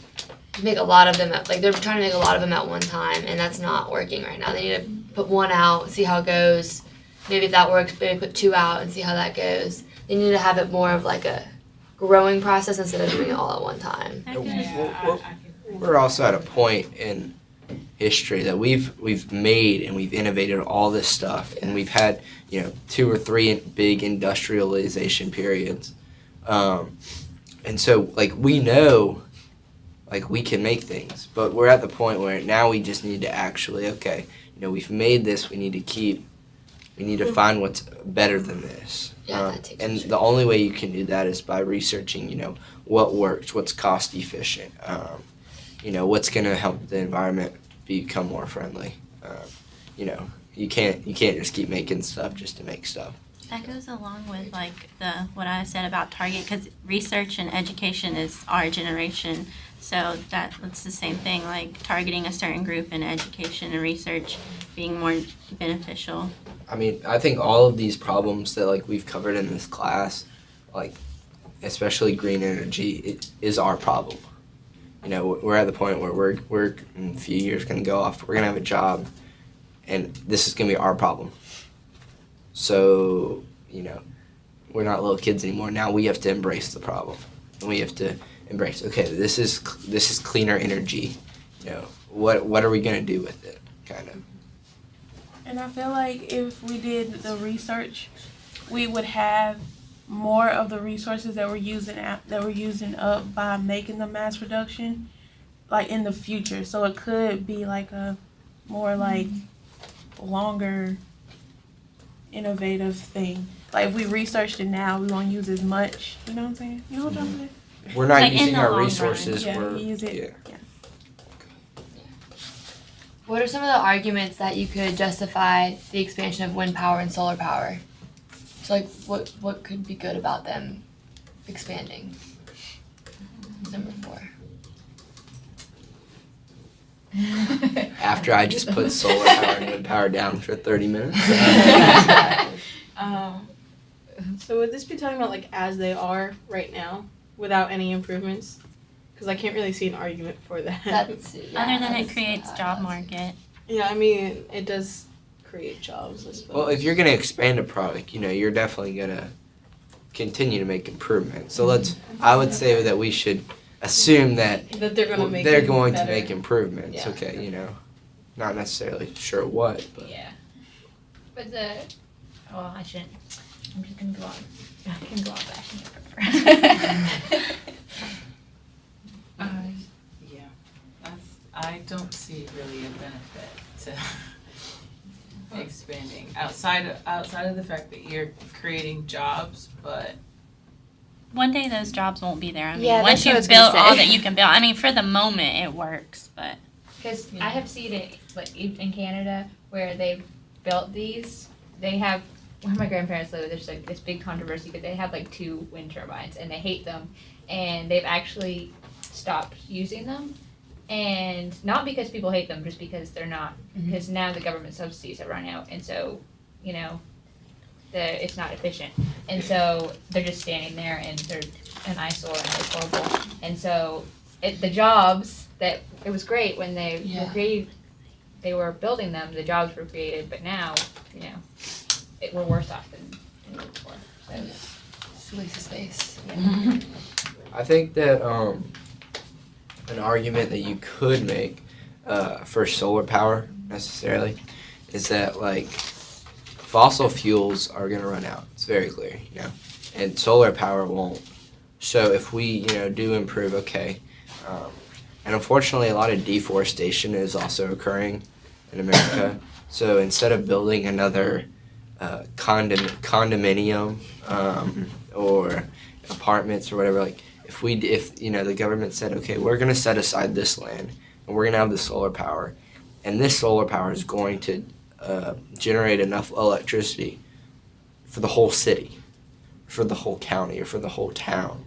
make a lot of them they're trying to make a lot of them at one time, and that's not working right now. They need to put one out, see how it goes. Maybe if that works, maybe put 2 out and see how that goes. They need to have it more of like a growing process instead of doing it all at one time. We're also at a point in history that we've made and we've innovated all this stuff, and we've had 2 or 3 big industrialization periods, and so like we know like we can make things, but we're at the point where now we just need to actually we've made this, we need to find what's better than this. And the only way you can do that is by researching, what works, what's cost efficient, what's going to help the environment become more friendly. You can't just keep making stuff just to make stuff. That goes along with like what I said about Target, because research and education is our generation. So that's the same thing, like targeting a certain group in education and research being more beneficial. I mean, I think all of these problems that like we've covered in this class, like especially green energy, it is our problem. We're at the point where we're in a few years going to go off. We're going to have a job, and this is going to be our problem. So, we're not little kids anymore. Now we have to embrace the problem, and we have to embrace. Okay, this is cleaner energy. What are we going to do with it? Kind of. And I feel like if we did the research, we would have more of the resources that we're using up by making the mass production, like in the future. So it could be like a more like longer innovative thing. Like if we researched it now, we won't use as much. You know what I'm saying? You know what I'm saying? We're not using our resources. Yeah, use it. Yeah. What are some of the arguments that you could justify the expansion of wind power and solar power? So like what could be good about them expanding? Number 4. After I just put solar power and wind power down for 30 minutes. So would this be talking about like as they are right now, without any improvements? Because I can't really see an argument for that. Other than it creates job market. Yeah, I mean, it does create jobs, I suppose. Well, if you're going to expand a product, you're definitely going to continue to make improvements. So I would say that we should assume that they're going to make they're going to better. make improvements. Yeah. Okay, not necessarily sure what, but Yeah. But I shouldn't. I'm just gonna go on. I can go on bashing it for I don't see really a benefit to expanding outside of the fact that you're creating jobs, but One day those jobs won't be there. I mean, Yeah, once that's what I you've was gonna built all say. that you can build. I mean, for the moment it works, but Because I have seen it like in Canada where they've built these. They have where my grandparents live, there's like this big controversy, but they have like 2 wind turbines and they hate them, and they've actually stopped using them, and not because people hate them, just because they're not, because now the government subsidies have run out, and so, you know, it's not efficient, and so they're just standing there and they're an eyesore and it's horrible, and so the jobs that, it was great when they were created, they were building them, the jobs were created, but now, you know, we're worse off than before, so. It's a waste of space. Yeah. I think that an argument that you could make for solar power necessarily is that like fossil fuels are gonna run out. It's very clear, you know, and solar power won't. So if we, you know, do improve, okay. And unfortunately, a lot of deforestation is also occurring in America. So instead of building another condominium or apartments or whatever, like if you know the government said, okay, we're gonna set aside this land and we're gonna have the solar power, and this solar power is going to generate enough electricity for the whole city, for the whole county, or for the whole town,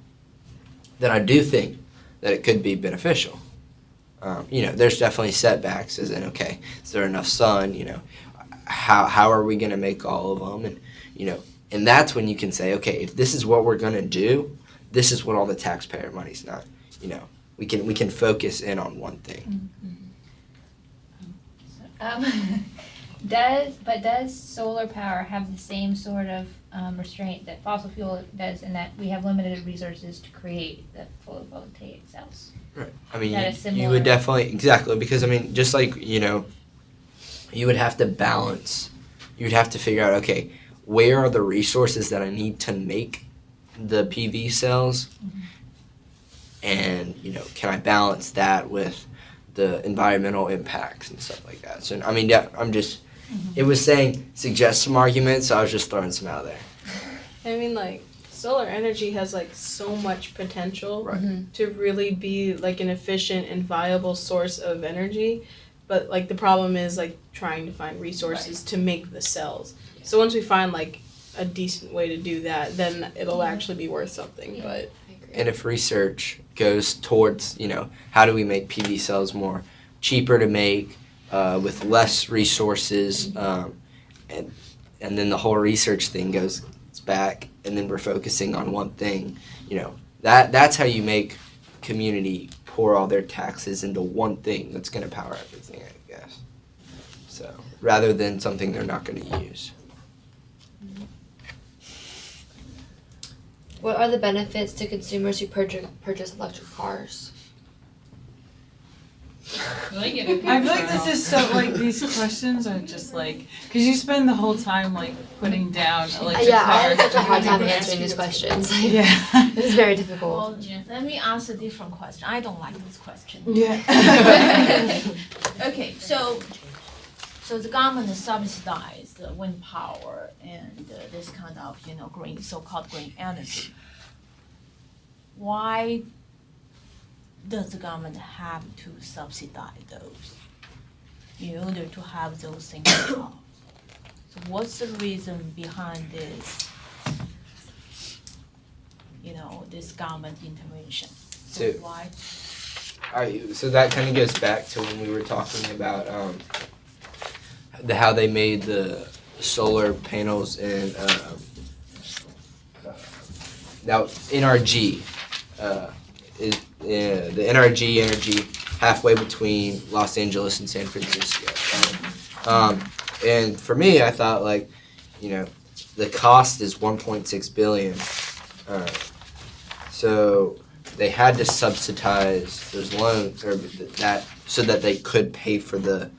then I do think that it could be beneficial. You know, there's definitely setbacks, as in, okay, is there enough sun? You know, how are we going to make all of them? And you know, and that's when you can say, okay, if this is what we're going to do, this is what all the taxpayer money's not. You know, we can focus in on one thing. Does solar power have the same sort of restraint that fossil fuel does, in that we have limited resources to create the photovoltaic cells? Right. I mean, That is you similar. would definitely, exactly, because I mean, just like, you know, you would have to balance, you'd have to figure out, okay, where are the resources that I need to make the PV cells? And, you know, can I balance that with the environmental impacts and stuff like that? So, I mean, yeah, it was suggest some arguments, so I was just throwing some out there. I mean, like, solar energy has like so much potential Right. to really be like an efficient and viable source of energy, but like the problem is like trying to find resources to make the cells. So once we find like a decent way to do that, then it'll actually be worth something. But And if research goes towards, you know, how do we make PV cells more cheaper to make, with less resources, and then the whole research thing goes back, and then we're focusing on one thing, you know, that's how you make community pour all their taxes into one thing that's going to power everything, I guess. So rather than something they're not going to use. What are the benefits to consumers who purchase electric cars? I feel like this is so, like, these questions are just like, because you spend the whole time like putting down electric Yeah, I cars. had such a hard time answering these questions. Like, Yeah. It's very difficult. Well, let me answer a different question. I don't like this question. Yeah. Okay, so the government subsidize the wind power and this kind of, you know, green, so-called green energy. Why does the government have to subsidize those in order to have those things solved? So what's the reason behind this, you know, this government intervention? So So- why? Alright, so that kind of goes back to when we were talking about how they made the solar panels in now NRG is the NRG energy halfway between Los Angeles and San Francisco. Right? And for me, I thought, like, you know, the cost is 1.6 billion. So they had to subsidize those loans, or that, so that they could pay for the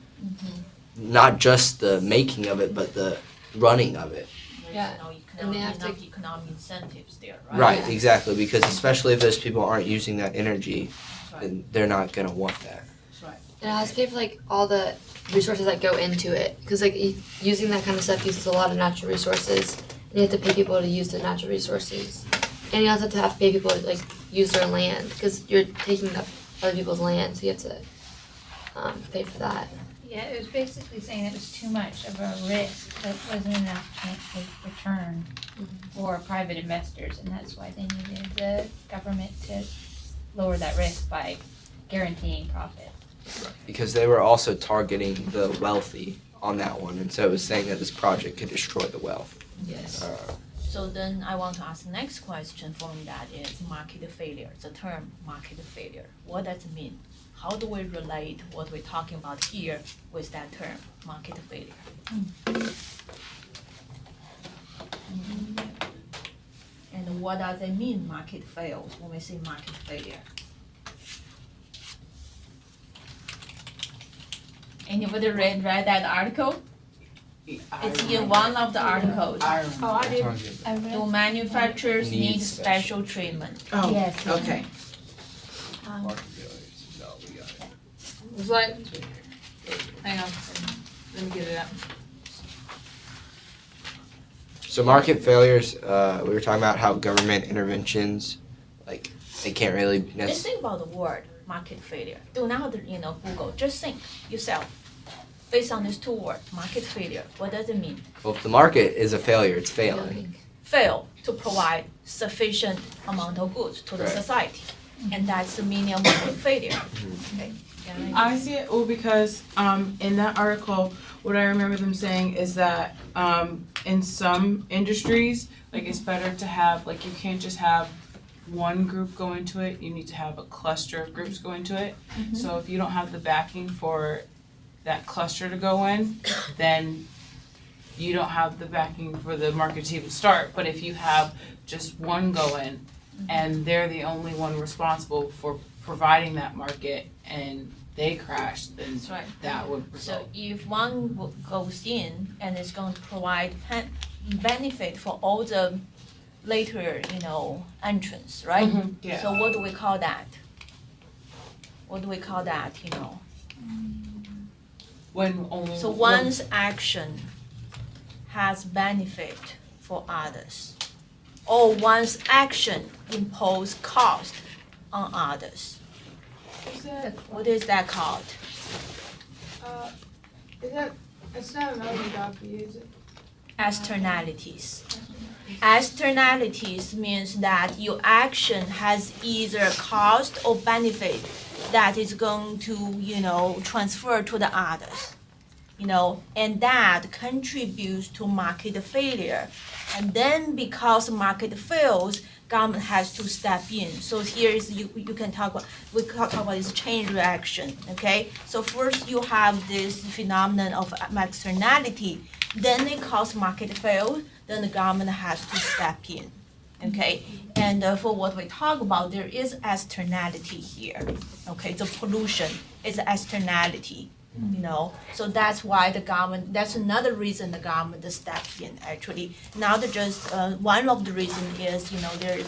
not just the making of it, but the running of it. Yeah, and they have to. Enough economic incentives there, right? Right, exactly, because especially if those people aren't using that energy, then they're not gonna want that. And it has to pay for like all the resources that go into it, because like using that kind of stuff uses a lot of natural resources, and you have to pay people to use the natural resources, and you also have to pay people to like use their land, because you're taking up other people's land, so you have to pay for that. Yeah, it was basically saying it was too much of a risk, that wasn't enough chance of return for private investors, and that's why they needed the government to lower that risk by guaranteeing profit. Because they were also targeting the wealthy on that one, and so it was saying that this project could destroy the wealth. Yes. So then I want to ask the next question from that is market failure, the term market failure. What does it mean? How do we relate what we're talking about here with that term, market failure? And what does it mean, market fails, when we say market failure? Anybody read that article? It's in one of the articles. Oh, I did. Do manufacturers need Need special treatment? Oh, Yes. okay. It was like, hang on, let me get it out. So market failures, we were talking about how government interventions, like, they can't really Just think about the word market failure. Do not, Google. Just think yourself. Based on these two words, market failure. What does it mean? well, if the market is a failure, it's failing. Fail to provide sufficient amount of goods to the Right. society, and that's the meaning of market failure. Okay. I see it, because in that article, what I remember them saying is that in some industries, like it's better to have, like you can't just have one group go into it, you need to have a cluster of groups go into it. So if you don't have the backing for that cluster to go in, then you don't have the backing for the market to even start. But if you have just one go in and they're the only one responsible for providing that market and they crash, then That's right. that would So result. if one goes in and it's going to provide benefit for all the later, entrants, right? Yeah. So what do we call that? What do we call that, When only So one's action has benefit for others, or one's action impose cost on others. Is that, What is that called? it's not an oligopoly, is it? Externalities. Externalities means that your action has either cost or benefit that is going to, transfer to the others. And that contributes to market failure. And then because market fails, government has to step in. So here is you can talk about this chain reaction, okay? So first you have this phenomenon of externality, then it causes market fail, then the government has to step in, okay? And for what we talk about, there is externality here, okay? The pollution is externality. So that's why that's another reason the government stepped in actually. Not just, one of the reasons is, there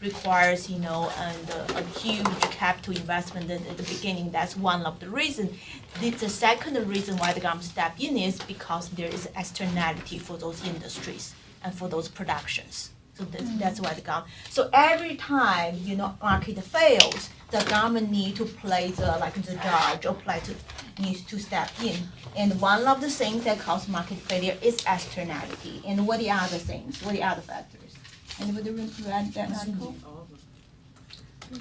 requires, and a huge capital investment at the beginning. That's one of the reasons. The second reason why the government stepped in is because there is externality for those industries and for those productions. So that's why the government. So every time, market fails, the government need to play the judge or needs to step in. And one of the things that cause market failure is externality. And what are the other things? What are the other factors? Anybody read that article? I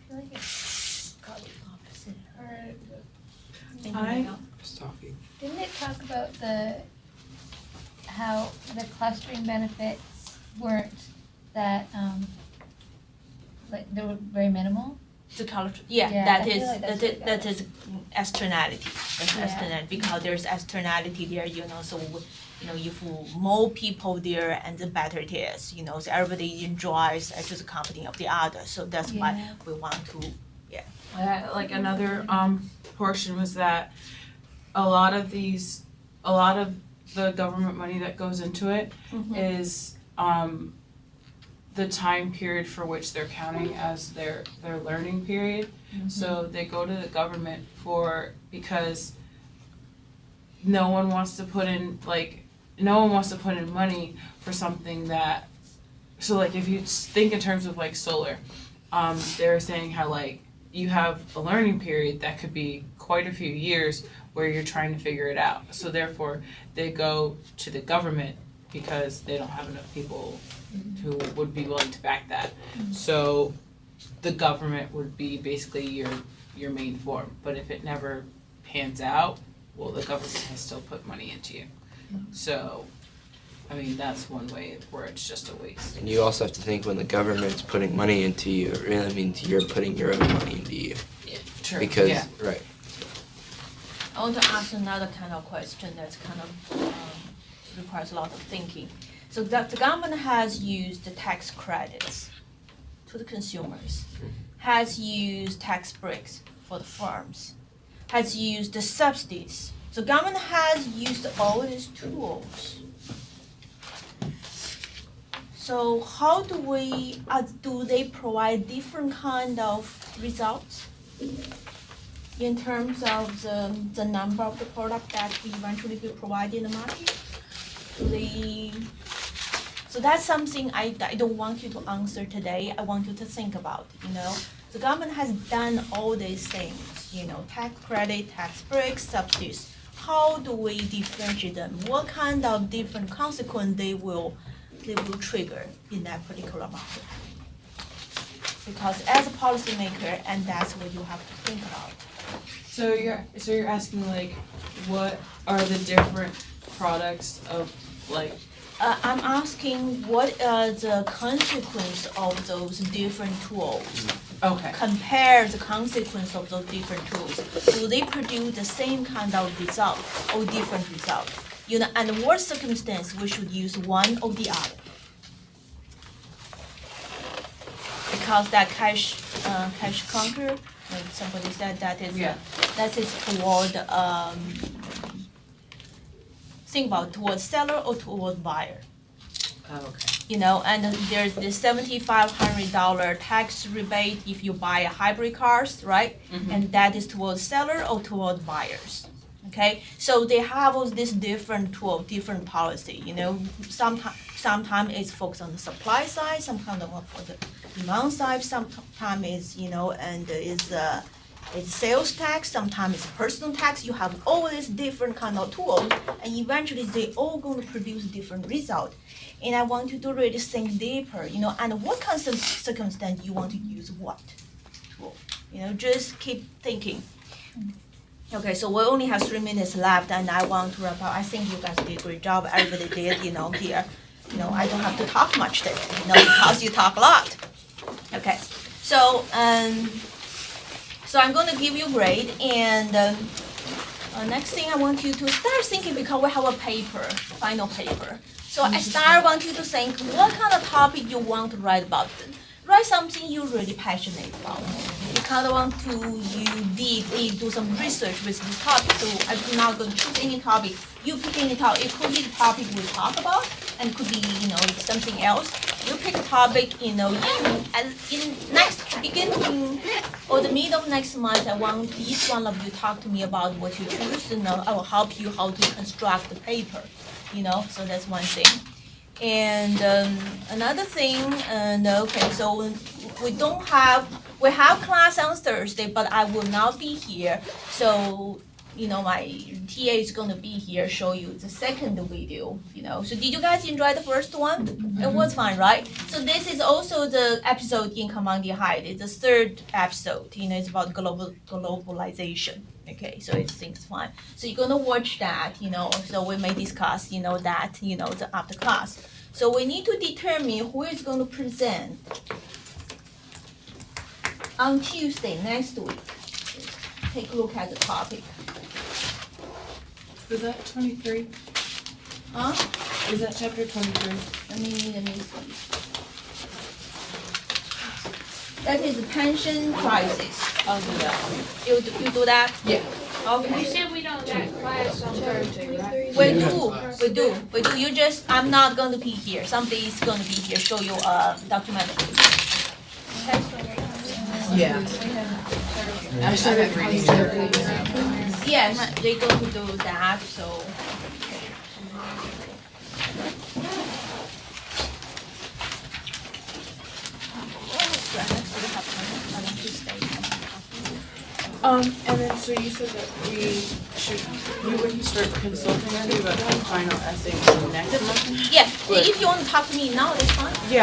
feel like it's probably opposite. Anybody else? was talking. Didn't it talk about how the clustering benefits weren't that, they were very minimal? The color, Yeah, that I feel is, like that's what that is externality. That's Yeah. externality, because there's externality there, so, if more people there and the better it is, so everybody enjoys actually the company of the other, so that's why Yeah. we want to, Like another portion was that a lot of the government money that goes into it is the time period for which they're counting as their learning period. So they go to the government because no one wants to put in money for something that, so like if you think in terms of like solar, they're saying how like you have a learning period that could be quite a few years where you're trying to figure it out. So therefore, they go to the government because they don't have enough people who would be willing to back that. So the government would be basically your main form. But if it never pans out, well, the government has still put money into you. So, I mean, that's one way where it's just a waste. And you also have to think when the government's putting money into you, it really means you're putting your own money into you. True. Because, Yeah. right. I want to ask another kind of question that's kind of requires a lot of thinking. So the government has used the tax credits to the consumers, has used tax breaks for the firms, has used the subsidies. So government has used all these tools. So how do do they provide different kind of results in terms of the number of the product that we eventually be provided in the market? So that's something I don't want you to answer today. I want you to think about, The government has done all these things, tax credit, tax breaks, subsidies. How do we differentiate them? What kind of different consequence they will trigger in that particular market? Because as a policymaker, and that's what you have to think about. So you're asking like, what are the different products of like? I'm asking what are the consequence of those different tools? Okay. Compare the consequence of those different tools. Do they produce the same kind of result or different result? And what circumstance we should use one or the other? Because that cash counter, like somebody said, that is toward think about towards seller or toward buyer. Oh, okay. And there's this $7,500 tax rebate if you buy a hybrid cars, right? And that is towards seller or toward buyers. Okay, so they have all this different tool, different policy. Sometimes it's focused on the supply side, sometimes more for the demand side, sometimes it's and it's sales tax, sometimes it's personal tax. You have all these different kind of tools, and eventually they all going to produce different result. And I want you to really think deeper, and what kind of circumstance you want to use what tool. Just keep thinking. Okay, so we only have 3 minutes left, and I want to wrap up. I think you guys did a great job. Everybody did, here. I don't have to talk much today, because you talk a lot. Okay, so I'm going to give you a grade, and next thing I want you to start thinking, because we have a paper, final paper. So I want you to think what kind of topic you want to write about. Write something you're really passionate about. You kind of want to do some research with this topic. So I'm not going to choose any topic. You pick any topic. It could be the topic we talk about, and it could be something else. You pick a topic. In beginning or the middle of next month, I want each one of you talk to me about what you choose, and I will help you how to construct the paper. So that's one thing. And another thing, so we have class on Thursday, but I will not be here. So, my TA is going to be here, show you the second video, So did you guys enjoy the first one? It was fun, right? So this is also the episode in Command Hide. It's the third episode, it's about globalization. Okay, so it seems fun. So you're gonna watch that, so we may discuss, that, the after class. So we need to determine who is going to present on Tuesday next week. Take a look at the topic. Was that 23? Huh? Is that chapter 23? Let me see. That is the pension crisis. I'll do that one. You do that? Yeah. Okay. You said we don't got class on Thursday, right? We do. I'm not going to be here. Somebody is going to be here, show you a documentary. Yeah. I started reading it. Yes, they're going to do that, so. And then so you said that we would start consulting, I think, about the final essay next month? Yeah, if you want to talk to me now, it's fine. Yeah,